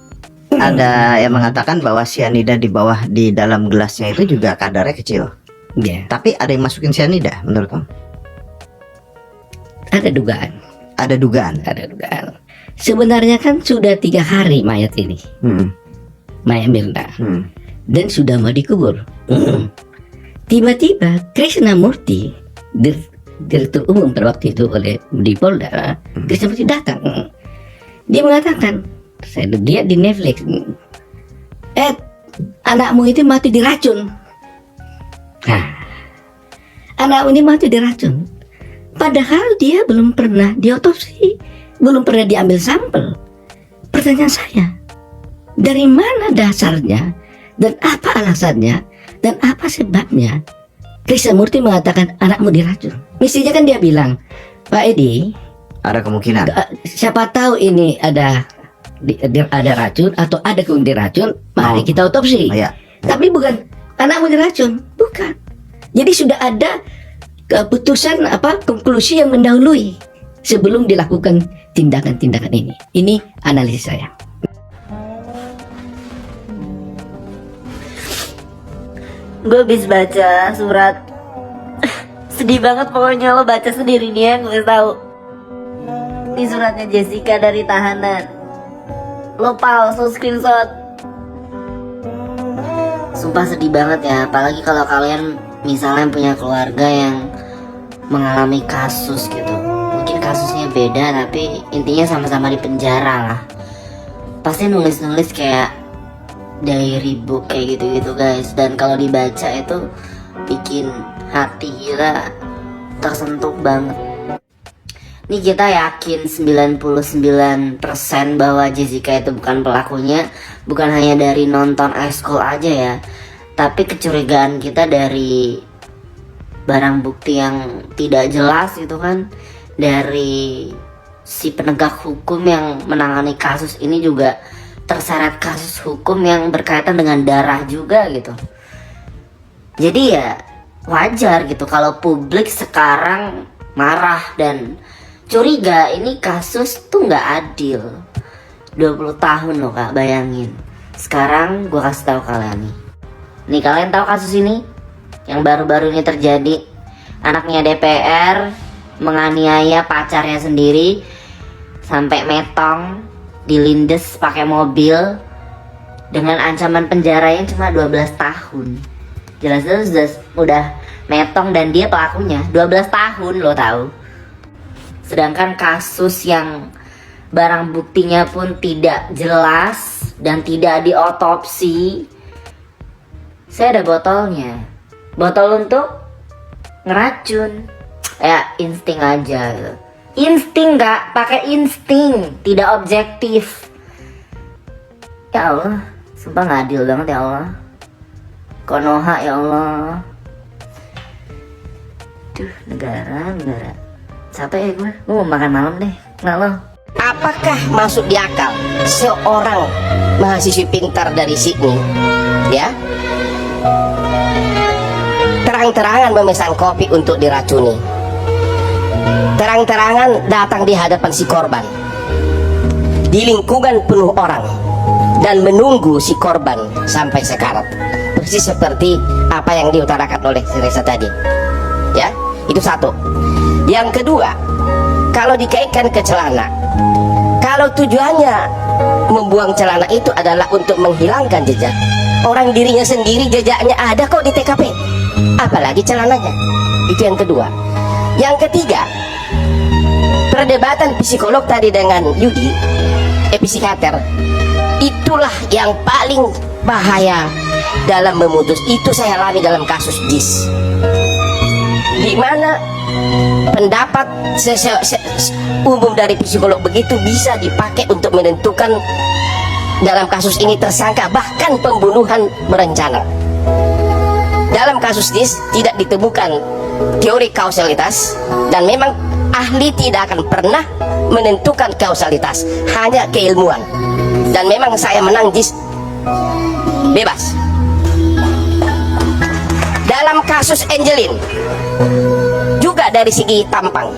Speaker 11: Ada yang mengatakan bahwa cyanida di dalam gelasnya itu juga kadarnya kecil.
Speaker 9: Ya.
Speaker 11: Tapi ada yang masukin cyanida menurut Om?
Speaker 9: Ada dugaan.
Speaker 11: Ada dugaan.
Speaker 9: Ada dugaan. Sebenarnya kan sudah 3 hari mayat ini, mayat Mirna, dan sudah mau dikubur. Tiba-tiba Krishnamurti, Direktur Umum pada waktu itu oleh di Polda, Krishnamurti datang. Dia mengatakan, saya lihat di Netflix, anakmu itu mati diracun. Anakmu ini mati diracun. Padahal dia belum pernah diotopsi, belum pernah diambil sampel. Pertanyaan saya, dari mana dasarnya, dan apa alasannya, dan apa sebabnya Krishnamurti mengatakan anakmu diracun? Mestinya kan dia bilang, Pak Edi,
Speaker 11: ada kemungkinan.
Speaker 9: Siapa tahu ini ada racun atau ada kemungkinan diracun, mari kita otopsi. Tapi bukan anakmu diracun, bukan. Jadi sudah ada keputusan konklusi yang mendahului sebelum dilakukan tindakan-tindakan ini. Ini analisis saya.
Speaker 12: Gue habis baca surat. Sedih banget pokoknya, lo baca sendiri nih ya, gue tahu. Ini suratnya Jessica dari tahanan. Lo palsu screenshot. Sumpah sedih banget ya, apalagi kalau kalian misalnya punya keluarga yang mengalami kasus gitu. Mungkin kasusnya beda tapi intinya sama-sama di penjara lah. Pasti nulis-nulis kayak diary book kayak gitu-gitu guys. Dan kalau dibaca itu bikin hati kita tersentuh banget. Ini kita yakin 99% bahwa Jessica itu bukan pelakunya. Bukan hanya dari nonton High School aja ya, tapi kecurigaan kita dari barang bukti yang tidak jelas itu kan, dari si penegak hukum yang menangani kasus ini juga terseret kasus hukum yang berkaitan dengan darah juga gitu. Jadi ya wajar gitu kalau publik sekarang marah dan curiga ini kasus tuh nggak adil. 20 tahun loh kak, bayangin. Sekarang gue kasih tahu kalian nih. Nih kalian tahu kasus ini? Yang baru-baru ini terjadi. Anaknya DPR menganiaya pacarnya sendiri sampai metong, dilindes pakai mobil dengan ancaman penjara yang cuma 12 tahun. Jelas-jelas udah metong dan dia pelakunya 12 tahun lo tahu. Sedangkan kasus yang barang buktinya pun tidak jelas dan tidak diotopsi. Saya ada botolnya. Botol untuk ngeracun. Ya insting aja gitu. Insting gak? Pakai insting, tidak objektif. Ya Allah, sumpah gak adil banget ya Allah. Konoha ya Allah. Duh, negara. Capek ya gue mau makan malam deh. Nggak lo?
Speaker 13: Apakah masuk di akal seorang mahasiswi pintar dari Sydney, ya, terang-terangan memesan kopi untuk diracuni, terang-terangan datang di hadapan si korban, di lingkungan penuh orang, dan menunggu si korban sampai sekarat, persis seperti apa yang diutarakan oleh Reza tadi, ya, itu satu. Yang kedua, kalau dikaitkan ke celana, kalau tujuannya membuang celana itu adalah untuk menghilangkan jejak, Orang dirinya sendiri jejaknya ada kok di TKP, apalagi celananya. Itu yang kedua. Yang ketiga, perdebatan psikolog tadi dengan Yudi, psikiater, itulah yang paling bahaya dalam memutus. Itu saya alami dalam kasus JIS, di mana pendapat umum dari psikolog begitu bisa dipakai untuk menentukan dalam kasus ini tersangka, bahkan pembunuhan berencana. Dalam kasus JIS tidak ditemukan teori kausalitas, dan memang ahli tidak akan pernah menentukan kausalitas, hanya keilmuan. Dan memang saya menang JIS bebas. Dalam kasus Angelin juga dari segi tampang,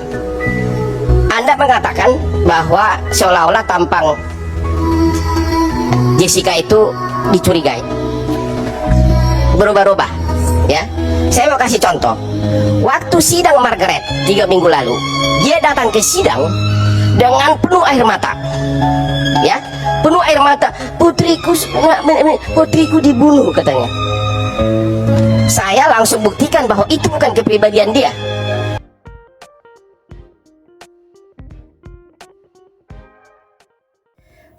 Speaker 13: Anda mengatakan bahwa seolah-olah tampang Jessica itu dicurigai, berubah-ubah, ya. Saya mau kasih contoh. Waktu sidang Margaret 3 minggu lalu, dia datang ke sidang dengan penuh air mata, ya, penuh air mata. Putriku dibunuh, katanya. Saya langsung buktikan bahwa itu bukan kepribadian dia.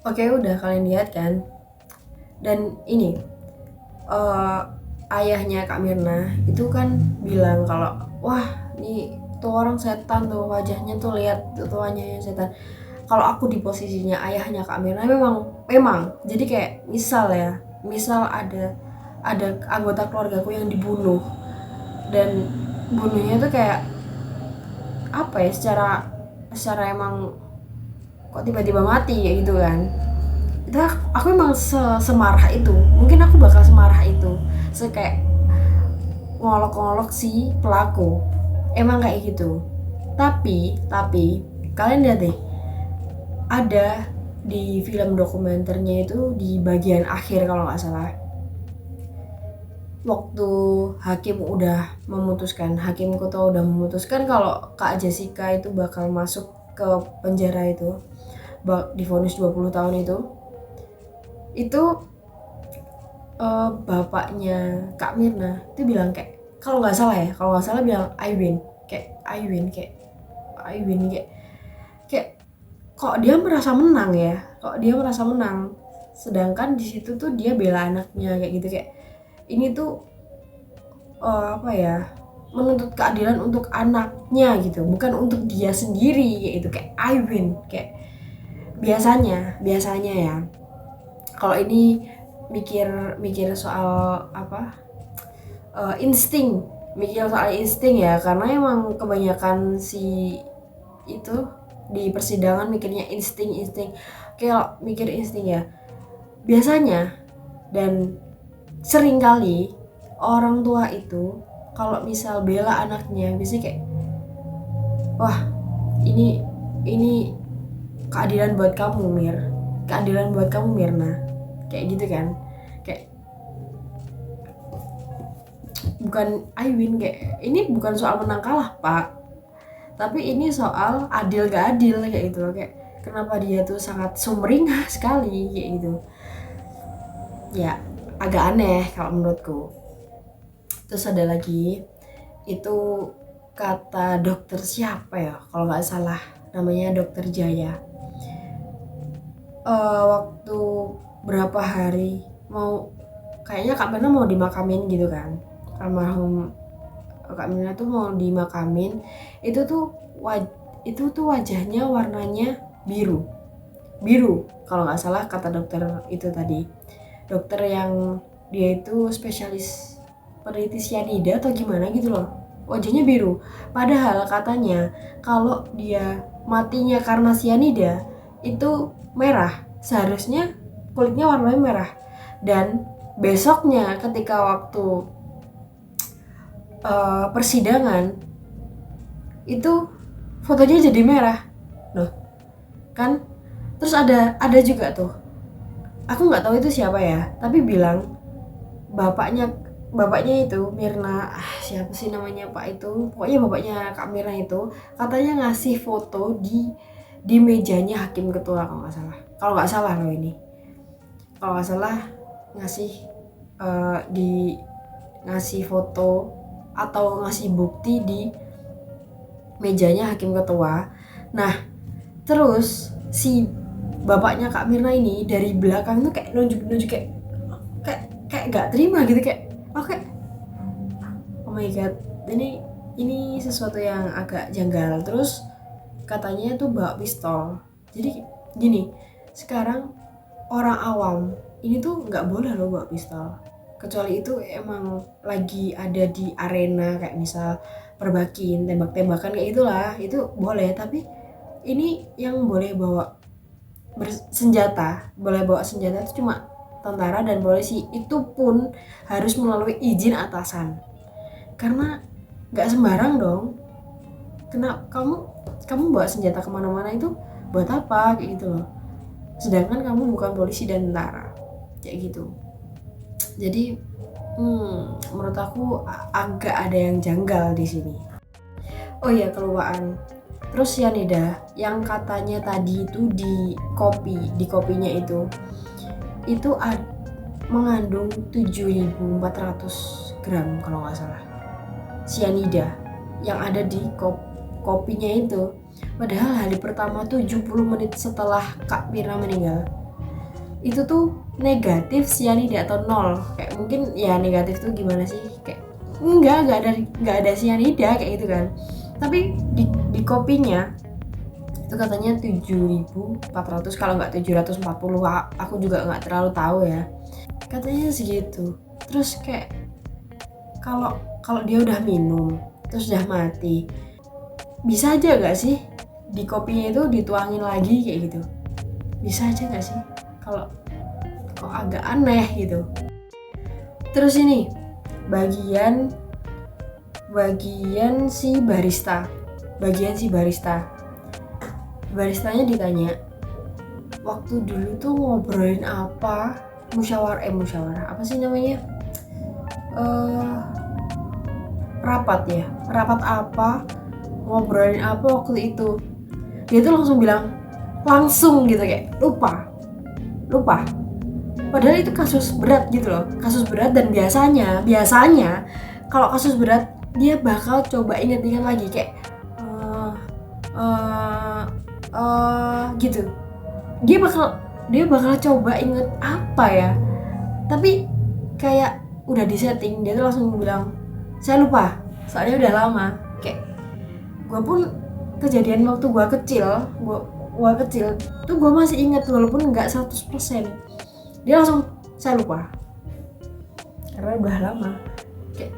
Speaker 1: Oke, udah kalian lihat kan? Dan ini ayahnya Kak Mirna itu kan bilang kalau wah nih tuh orang setan tuh, wajahnya tuh, lihat tuh wajahnya setan. Kalau aku di posisinya ayahnya Kak Mirna memang jadi kayak misal ada anggota keluargaku yang dibunuh, dan bunuhnya tuh kayak apa ya, secara emang kok tiba-tiba mati ya gitu kan. Itu aku emang semarah itu, mungkin aku bakal semarah itu, kayak ngolok-ngolok si pelaku, emang kayak gitu. Tapi kalian lihat deh, ada di film dokumenternya itu di bagian akhir kalau nggak salah, waktu hakim Kuto udah memutuskan kalau Kak Jessica itu bakal masuk ke penjara itu, divonis 20 tahun itu bapaknya Kak Mirna itu bilang kayak, kalau nggak salah bilang I win kayak kok dia merasa menang, sedangkan di situ tuh dia bela anaknya kayak gitu, kayak ini tuh menuntut keadilan untuk anaknya gitu, bukan untuk dia sendiri kayak gitu, kayak I win. Kayak biasanya ya kalau ini mikir soal insting ya, karena emang kebanyakan si itu di persidangan mikirnya insting kayak mikir insting ya biasanya. Dan sering kali orang tua itu kalau misal bela anaknya biasanya kayak, wah ini keadilan buat kamu Mirna, kayak gitu kan, kayak bukan I win, kayak ini bukan soal menang kalah Pak, tapi ini soal adil gak adil kayak gitu loh. Kayak kenapa dia tuh sangat sumringah sekali kayak gitu ya, agak aneh kalau menurutku. Terus ada lagi itu kata dokter siapa ya, kalau nggak salah namanya dokter Jaya, waktu berapa hari kayaknya Kak Mirna mau dimakamin gitu kan, almarhum Kak Mirna tuh mau dimakamin, itu tuh wajahnya warnanya biru kalau nggak salah kata dokter itu tadi, dokter yang dia itu spesialis peneliti cyanida atau gimana gitu loh, wajahnya biru. Padahal katanya kalau dia matinya karena cyanida itu merah, seharusnya kulitnya warnanya merah. Dan besoknya ketika waktu persidangan itu fotonya jadi merah loh kan. Terus ada juga tuh, aku nggak tahu itu siapa ya, tapi bilang bapaknya itu Mirna, siapa sih namanya Pak itu, pokoknya bapaknya Kak Mirna itu katanya ngasih foto di mejanya hakim ketua kalau nggak salah loh, ini kalau nggak salah ngasih di ngasih foto atau ngasih bukti di mejanya hakim ketua. Nah terus si bapaknya Kak Mirna ini dari belakang tuh kayak nunjuk kayak nggak terima gitu, kayak oke, oh my god, ini sesuatu yang agak janggal. Terus katanya tuh bawa pistol. Jadi gini, sekarang orang awam ini tuh nggak boleh loh bawa pistol, kecuali itu emang lagi ada di arena kayak misal perbakin, tembak-tembakan kayak itulah, itu boleh. Tapi ini yang boleh bawa boleh bawa senjata itu cuma tentara dan polisi, itu pun harus melalui izin atasan, karena nggak sembarang dong. Kenapa kamu bawa senjata kemana-mana, itu buat apa kayak gitu loh, sedangkan kamu bukan polisi dan tentara kayak gitu. Jadi menurut aku agak ada yang janggal di sini. Oh iya, kelupaan. Terus cyanida yang katanya tadi itu di kopinya itu mengandung 7.400 gram kalau nggak salah cyanida yang ada di kopinya itu. Padahal hari pertama 70 menit setelah Kak Mirna meninggal itu tuh negatif cyanida atau 0. Kayak mungkin ya negatif tuh gimana sih, kayak enggak ada cyanida kayak gitu kan. Tapi di kopinya itu katanya 7.400 kalau nggak 740, aku juga nggak terlalu tahu ya, katanya segitu. Terus kayak kalau dia udah minum terus udah mati, bisa aja nggak sih di kopinya itu dituangin lagi kayak gitu? Bisa aja nggak sih? Kalau kok agak aneh gitu. Terus ini bagian si barista, baristanya ditanya waktu dulu tuh ngobrolin apa, musyawarah apa sih namanya, rapat apa, ngobrolin apa waktu itu. Dia tuh langsung gitu kayak lupa. Padahal itu kasus berat gitu loh, kasus berat. Dan biasanya kalau kasus berat dia bakal coba inget-inget lagi kayak gitu. Dia bakal coba inget apa ya, tapi kayak udah disetting. Dia tuh langsung bilang saya lupa, soalnya udah lama. Kayak gue pun kejadian waktu gue kecil tuh gue masih inget walaupun nggak 100%. Dia langsung saya lupa karena udah lama. Kayak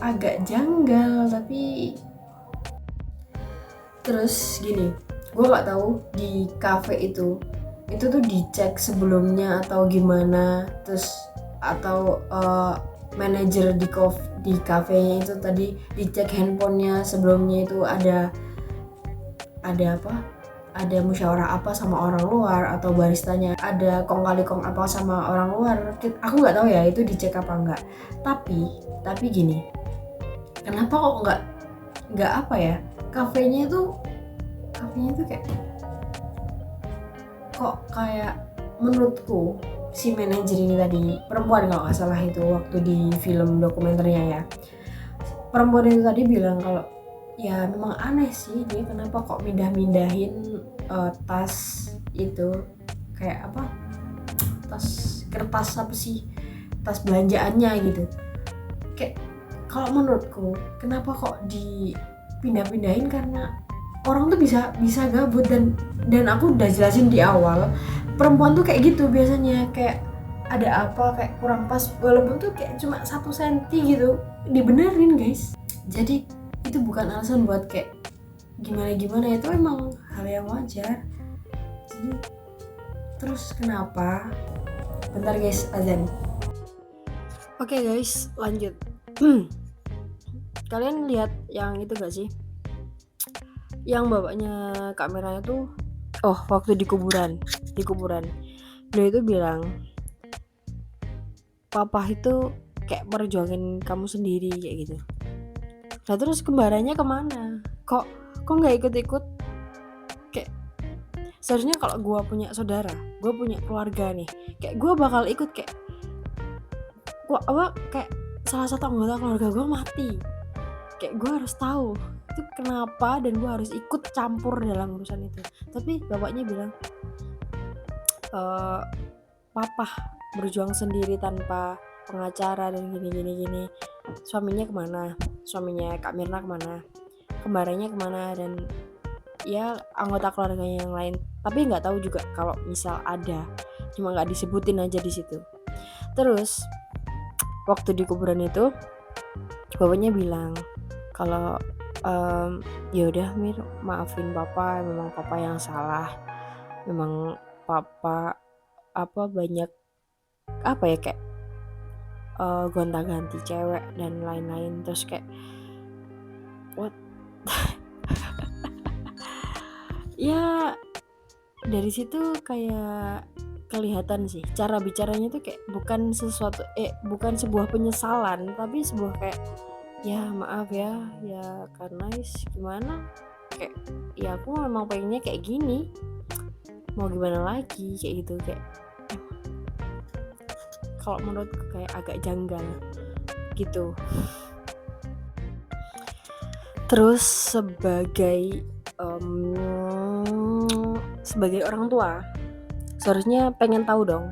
Speaker 1: agak janggal. Tapi terus gini, gue nggak tahu di cafe itu tuh dicek sebelumnya atau gimana, terus atau manajer di kafenya itu tadi dicek handphonenya sebelumnya itu ada musyawarah apa sama orang luar, atau baristanya ada kong kali kong apa sama orang luar. Aku nggak tahu ya itu dicek apa enggak. Tapi gini, kenapa kok nggak apa ya, kafenya itu kayak menurutku si manajer ini tadi perempuan kalau nggak salah itu waktu di film dokumenternya ya, perempuan itu tadi bilang kalau ya memang aneh sih dia kenapa kok mindahin tas itu, kayak apa, tas kertas apa sih, tas belanjaannya gitu. Kayak kalau menurutku kenapa kok dipindahin, karena orang tuh bisa gabut. Dan aku udah jelasin di awal, perempuan tuh kayak gitu biasanya, kayak ada apa kayak kurang pas walaupun tuh kayak cuma 1 senti gitu dibenerin guys. Jadi itu bukan alasan buat kayak gimana, itu emang hal yang wajar. Jadi terus kenapa, bentar guys, azan. Oke guys, lanjut. Kalian lihat yang itu gak sih, yang bapaknya Kak Mirna tuh waktu di kuburan dia itu bilang papa itu kayak merjuangin kamu sendiri kayak gitu. Nah terus kembarannya kemana? Kok nggak ikut-ikut? Kayak seharusnya kalau gue punya saudara gue punya keluarga nih, kayak gue bakal ikut kayak kayak salah satu anggota keluarga gue mati, kayak gue harus tahu itu kenapa dan gue harus ikut campur dalam urusan itu. Tapi bapaknya bilang papa berjuang sendiri tanpa pengacara dan gini. Suaminya kemana, suaminya Kak Mirna kemana, kembarannya kemana, dan ya anggota keluarganya yang lain. Tapi nggak tahu juga kalau misal ada, cuma nggak disebutin aja di situ. Terus waktu di kuburan itu bapaknya bilang kalau ya udah Mir, maafin papa, memang papa yang salah, memang papa banyak kayak gonta-ganti cewek dan lain-lain. Terus kayak what ya dari situ kayak kelihatan sih cara bicaranya tuh kayak bukan bukan sebuah penyesalan, tapi sebuah kayak ya maaf ya karena gimana, kayak ya aku memang pengennya kayak gini, mau gimana lagi, kayak gitu. Kayak kalau menurutku kayak agak janggal gitu. Terus sebagai orang tua seharusnya pengen tahu dong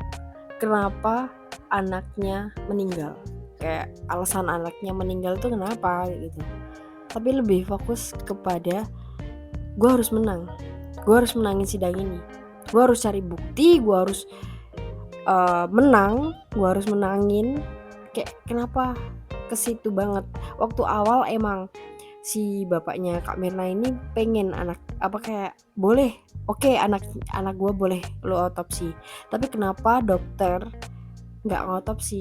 Speaker 1: kenapa anaknya meninggal, kayak alasan anaknya meninggal tuh kenapa gitu. Tapi lebih fokus kepada gue harus menangin sidang ini, gue harus cari bukti, gue harus gue harus menangin. Kayak kenapa ke situ banget. Waktu awal emang si bapaknya Kak Mirna ini pengen kayak boleh, oke, anak gue boleh lo otopsi, tapi kenapa dokter nggak ngotopsi?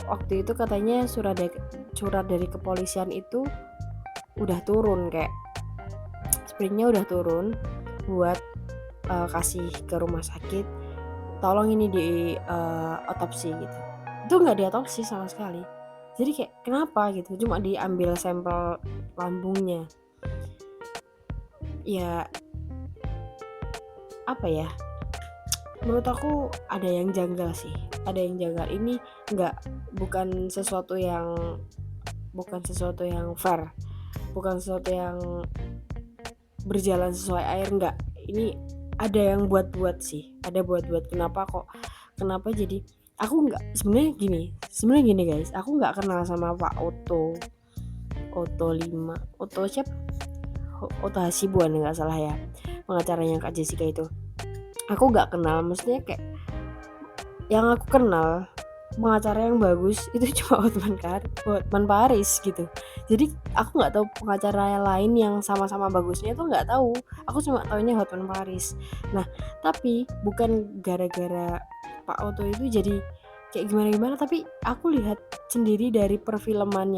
Speaker 1: Waktu itu katanya surat dari kepolisian itu udah turun, kayak sprintnya udah turun buat kasih ke rumah sakit, tolong ini di otopsi gitu. Itu nggak diotopsi sama sekali. Jadi kayak kenapa gitu, cuma diambil sampel lambungnya. Ya apa ya, menurut aku ada yang janggal sih, ada yang janggal. Ini bukan sesuatu yang fair, bukan sesuatu yang berjalan sesuai air, enggak. Ini ada yang buat-buat sih, ada buat-buat. Kenapa jadi aku nggak, sebenarnya gini guys, aku nggak kenal sama Pak Otto Hasibuan nggak salah ya, pengacaranya Kak Jessica itu. Aku nggak kenal, maksudnya kayak yang aku kenal pengacara yang bagus itu cuma Hotman Paris gitu. Jadi aku nggak tahu pengacara lain yang sama-sama bagusnya, itu nggak tahu. Aku cuma taunya Hotman Paris. Nah tapi bukan gara-gara Pak Otto itu jadi kayak gimana, tapi aku lihat sendiri dari perfilman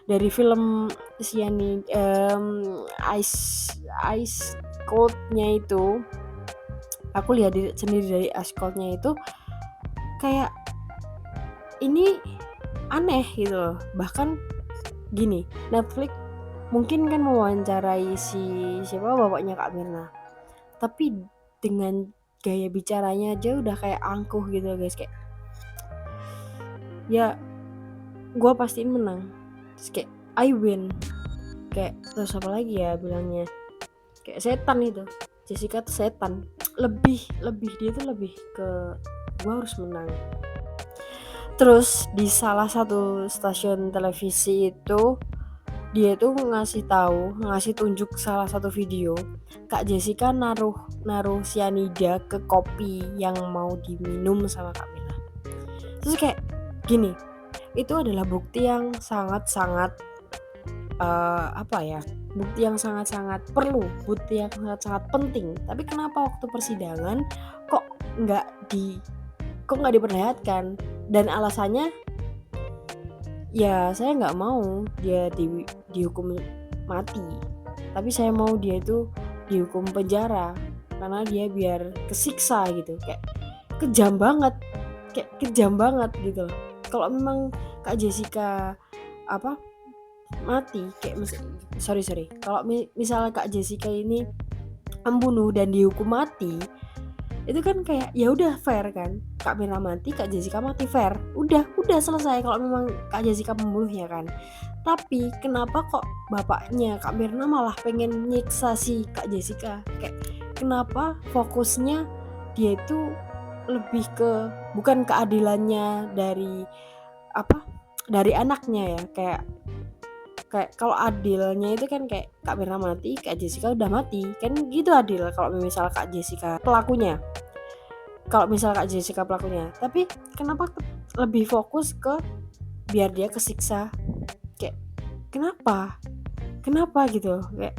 Speaker 1: dari film Ice Cold-nya itu. Aku lihat sendiri dari Ice Cold-nya itu kayak ini aneh gitu loh. Bahkan gini, Netflix mungkin kan mewawancarai siapa bapaknya Kak Mirna, tapi dengan gaya bicaranya aja udah kayak angkuh gitu guys, kayak ya gue pastiin menang, terus kayak I win, kayak terus apa lagi ya bilangnya, kayak setan itu. Jessica tuh setan, lebih dia tuh lebih ke gue harus menang. Terus di salah satu stasiun televisi itu dia tuh ngasih tunjuk salah satu video Kak Jessica naruh cyanida ke kopi yang mau diminum sama Kak Mirna. Terus kayak gini, itu adalah bukti yang sangat-sangat bukti yang sangat-sangat perlu, bukti yang sangat-sangat penting. Tapi kenapa waktu persidangan kok nggak diperlihatkan? Dan alasannya ya saya nggak mau dia dihukum mati, tapi saya mau dia itu dihukum penjara karena dia biar kesiksa gitu. Kayak kejam banget gitu. Kalau memang Kak Jessica mati, kayak sorry kalau misalnya Kak Jessica ini membunuh dan dihukum mati, itu kan kayak ya udah fair kan, Kak Mirna mati, Kak Jessica mati, fair, udah selesai kalau memang Kak Jessica pembunuhnya kan. Tapi kenapa kok bapaknya Kak Mirna malah pengen nyiksa si Kak Jessica? Kayak kenapa fokusnya dia itu lebih ke bukan keadilannya dari anaknya ya, kayak kalau adilnya itu kan kayak Kak Mirna mati, Kak Jessica udah mati, kan gitu adil kalau misal Kak Jessica pelakunya. Tapi kenapa lebih fokus ke biar dia kesiksa? Kayak kenapa gitu? Kayak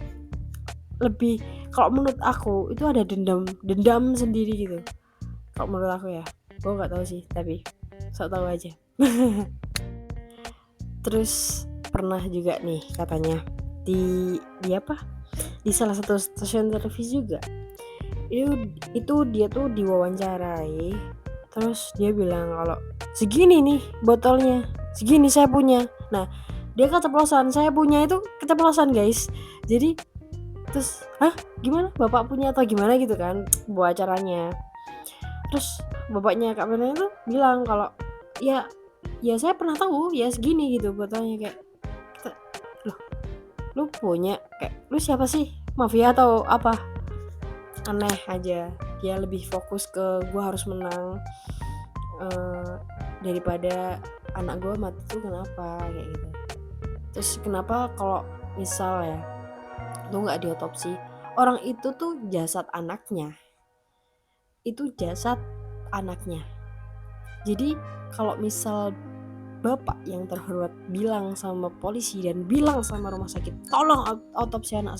Speaker 1: lebih, kalau menurut aku itu ada dendam sendiri gitu. Kalau menurut aku ya, gue nggak tahu sih, tapi sok tahu aja. Terus pernah juga nih katanya di salah satu stasiun televisi juga itu dia tuh diwawancarai, terus dia bilang kalau segini nih botolnya, segini saya punya. Nah dia keceplosan, saya punya itu keceplosan guys. Jadi terus gimana, bapak punya atau gimana gitu kan buat acaranya. Terus bapaknya Kak Mirna itu bilang kalau ya saya pernah tahu ya segini gitu botolnya. Kayak lu punya, kayak lu siapa sih, mafia atau apa? Aneh aja. Dia lebih fokus ke gua harus menang daripada anak gua mati tuh kenapa kayak gitu. Terus kenapa kalau misal ya lu nggak diotopsi, orang itu tuh jasad anaknya, jadi kalau misal bapak yang terhormat bilang sama polisi dan bilang sama rumah sakit, tolong otopsi anak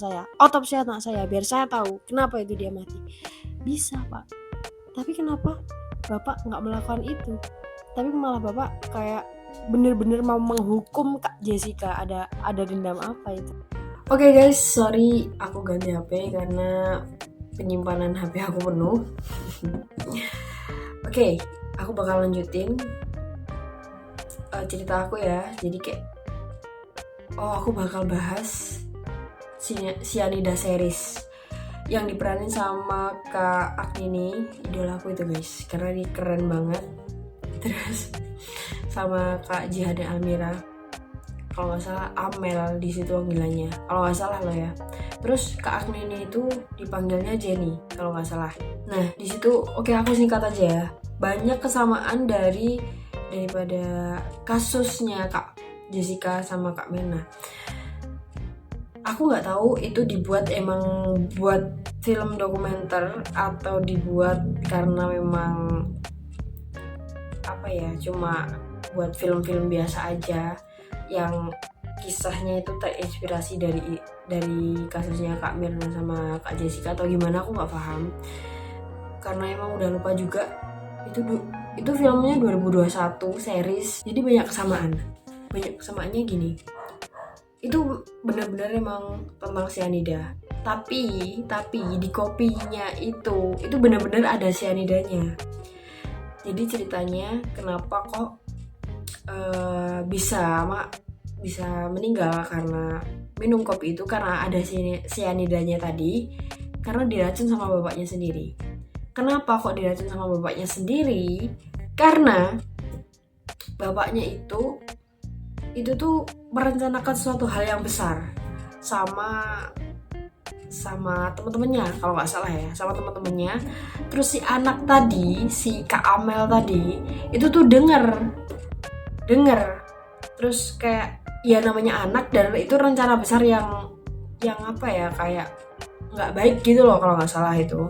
Speaker 1: saya biar saya tahu kenapa itu dia mati, bisa pak. Tapi kenapa bapak nggak melakukan itu? Tapi malah bapak kayak bener-bener mau menghukum Kak Jessica. Ada dendam apa itu? Oke guys, sorry aku ganti HP karena penyimpanan HP aku penuh. Oke, aku bakal lanjutin cerita aku ya. Jadi kayak aku bakal bahas Cyanida series yang diperanin sama Kak Agnini, idola aku itu guys, karena dia keren banget. Terus sama Kak Jihad Almira, kalau nggak salah Amel di situ panggilannya, kalau nggak salah loh ya. Terus Kak Agnini itu dipanggilnya Jenny kalau nggak salah. Nah di situ aku singkat aja ya, banyak kesamaan daripada kasusnya Kak Jessica sama Kak Mirna. Aku nggak tahu itu dibuat emang buat film dokumenter atau dibuat karena memang cuma buat film-film biasa aja yang kisahnya itu terinspirasi dari kasusnya Kak Mirna sama Kak Jessica atau gimana, aku nggak paham karena emang udah lupa juga. Itu filmnya 2021 series, jadi banyak kesamaannya gini. Itu benar-benar emang tentang cyanida, tapi di kopinya itu benar-benar ada cyanidanya. Jadi ceritanya kenapa kok bisa meninggal karena minum kopi itu, karena ada cyanidanya tadi, karena diracun sama bapaknya sendiri. Kenapa kok diracun sama bapaknya sendiri? Karena bapaknya itu tuh merencanakan suatu hal yang besar sama teman-temannya, kalau nggak salah ya, sama teman-temannya. Terus si anak tadi, si Kak Amel tadi itu tuh denger, terus kayak ya namanya anak dan itu rencana besar yang kayak nggak baik gitu loh kalau nggak salah itu.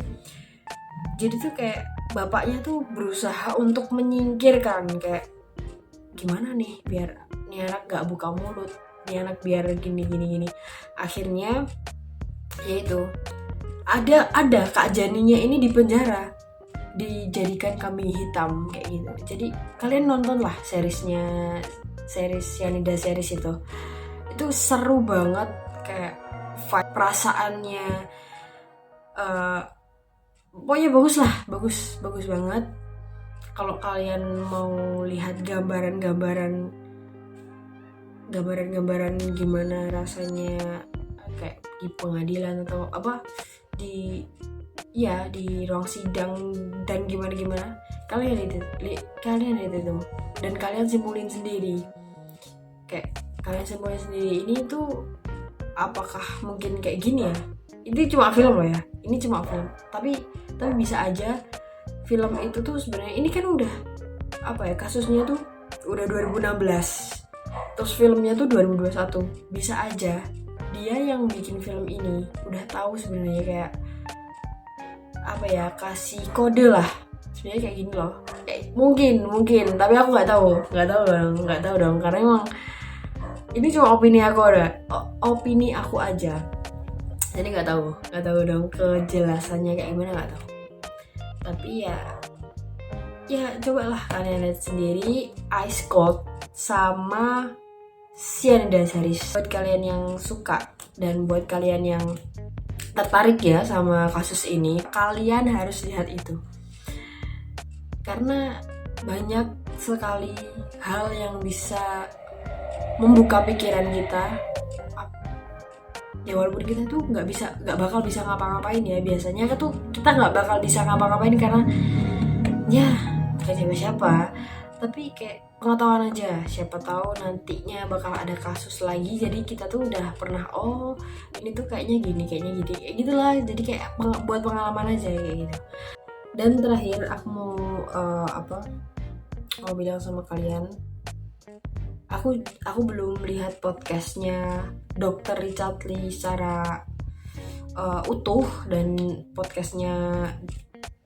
Speaker 1: Jadi tuh kayak bapaknya tuh berusaha untuk menyingkirkan, kayak gimana nih biar nih anak gak buka mulut, nih anak biar gini. Akhirnya yaitu ada Kak Janinya ini di penjara, dijadikan kambing hitam kayak gitu. Jadi kalian nonton lah series Cyanida series itu seru banget, kayak perasaannya pokoknya bagus banget. Kalau kalian mau lihat gambaran gimana rasanya kayak di pengadilan atau apa, di ruang sidang dan gimana kalian itu tuh, dan kalian simpulin sendiri, kayak kalian simpulin sendiri ini tuh apakah mungkin kayak gini ya. Itu cuma film loh ya, ini cuma film, tapi bisa aja film itu tuh sebenarnya ini kan udah kasusnya tuh udah 2016, terus filmnya tuh 2021. Bisa aja dia yang bikin film ini udah tahu sebenarnya kayak kasih kode lah sebenarnya kayak gini loh, kayak mungkin tapi aku nggak tahu dong karena emang ini cuma opini aku aja, jadi nggak tahu dong kejelasannya kayak gimana, nggak tahu. Tapi ya cobalah kalian lihat sendiri Ice Cold sama Cyanida series. Buat kalian yang suka dan buat kalian yang tertarik ya sama kasus ini, kalian harus lihat itu, karena banyak sekali hal yang bisa membuka pikiran kita. Ya walaupun kita tuh nggak bakal bisa ngapa-ngapain ya, biasanya kita nggak bakal bisa ngapa-ngapain karena ya bukan siapa, tapi kayak pengetahuan aja, siapa tahu nantinya bakal ada kasus lagi, jadi kita tuh udah pernah, oh ini tuh kayaknya gini kayak gitulah, jadi kayak buat pengalaman aja kayak gitu. Dan terakhir aku mau bilang sama kalian, aku belum melihat podcastnya Dr. Richard Lee secara utuh dan podcastnya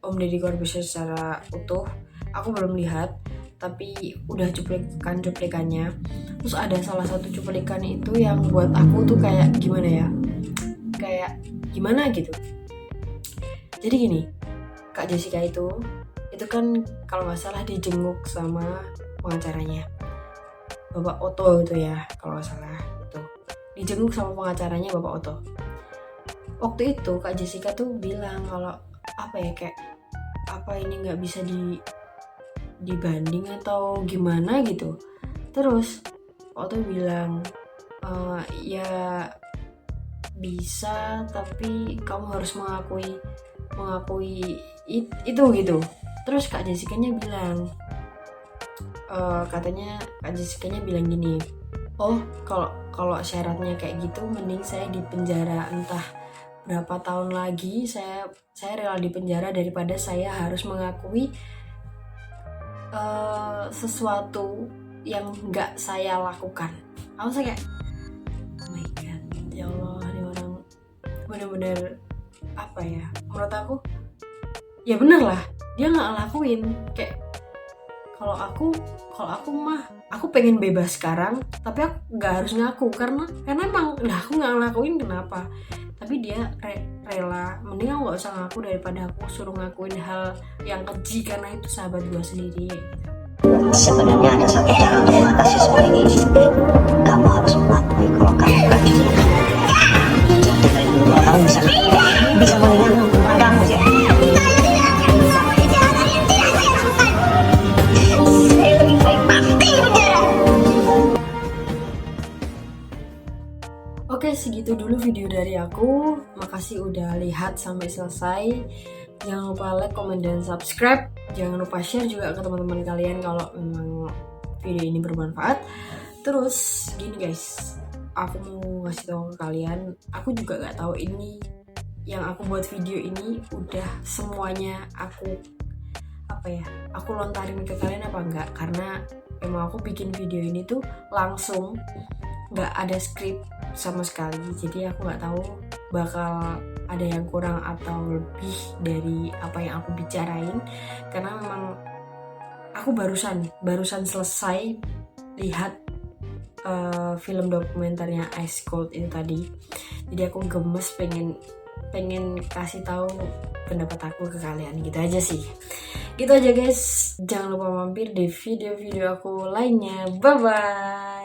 Speaker 1: Om Deddy Corbuzier secara utuh. Aku belum lihat, tapi udah cuplikannya. Terus ada salah satu cuplikan itu yang buat aku tuh kayak gimana gitu. Jadi gini, Kak Jessica itu kan kalau nggak salah dijenguk sama pengacaranya, Bapak Otto itu ya, kalau nggak salah itu dijenguk sama pengacaranya Bapak Otto. Waktu itu Kak Jessica tuh bilang kalau ini nggak bisa dibanding atau gimana gitu. Terus Otto bilang ya bisa, tapi kamu harus mengakui itu gitu. Terus Kak Jessica-nya bilang katanya Kak Jessica-nya bilang gini, oh kalau syaratnya kayak gitu mending saya di penjara entah berapa tahun lagi, saya rela di penjara daripada saya harus mengakui sesuatu yang nggak saya lakukan. Aku kayak oh my god, ya Allah, ini orang bener-bener menurut aku ya bener lah, dia nggak ngelakuin. Kayak kalau aku mah aku pengen bebas sekarang, tapi aku nggak harus ngaku karena emang aku nggak ngelakuin, kenapa? Tapi dia rela, mending aku nggak usah ngaku daripada aku suruh ngakuin hal yang keji karena itu sahabat gue sendiri gitu.
Speaker 5: Sebenarnya ada satu cara untuk mengatasi semua ini. Kamu harus mengakui kalau kamu lagi kamu bisa mengingat kamu ya.
Speaker 1: Oke, segitu dulu video dari aku. Makasih udah lihat sampai selesai. Jangan lupa like, comment, dan subscribe. Jangan lupa share juga ke teman-teman kalian kalau memang video ini bermanfaat. Terus gini guys, aku mau ngasih tahu ke kalian, aku juga gak tahu ini yang aku buat video ini udah semuanya aku lontarin ke kalian apa enggak, karena emang aku bikin video ini tuh langsung, gak ada skrip sama sekali, jadi aku gak tahu bakal ada yang kurang atau lebih dari apa yang aku bicarain, karena memang aku barusan selesai lihat film dokumenternya Ice Cold itu tadi, jadi aku gemes pengen kasih tahu pendapat aku ke kalian, gitu aja sih. Gitu aja guys, jangan lupa mampir di video-video aku lainnya. Bye bye.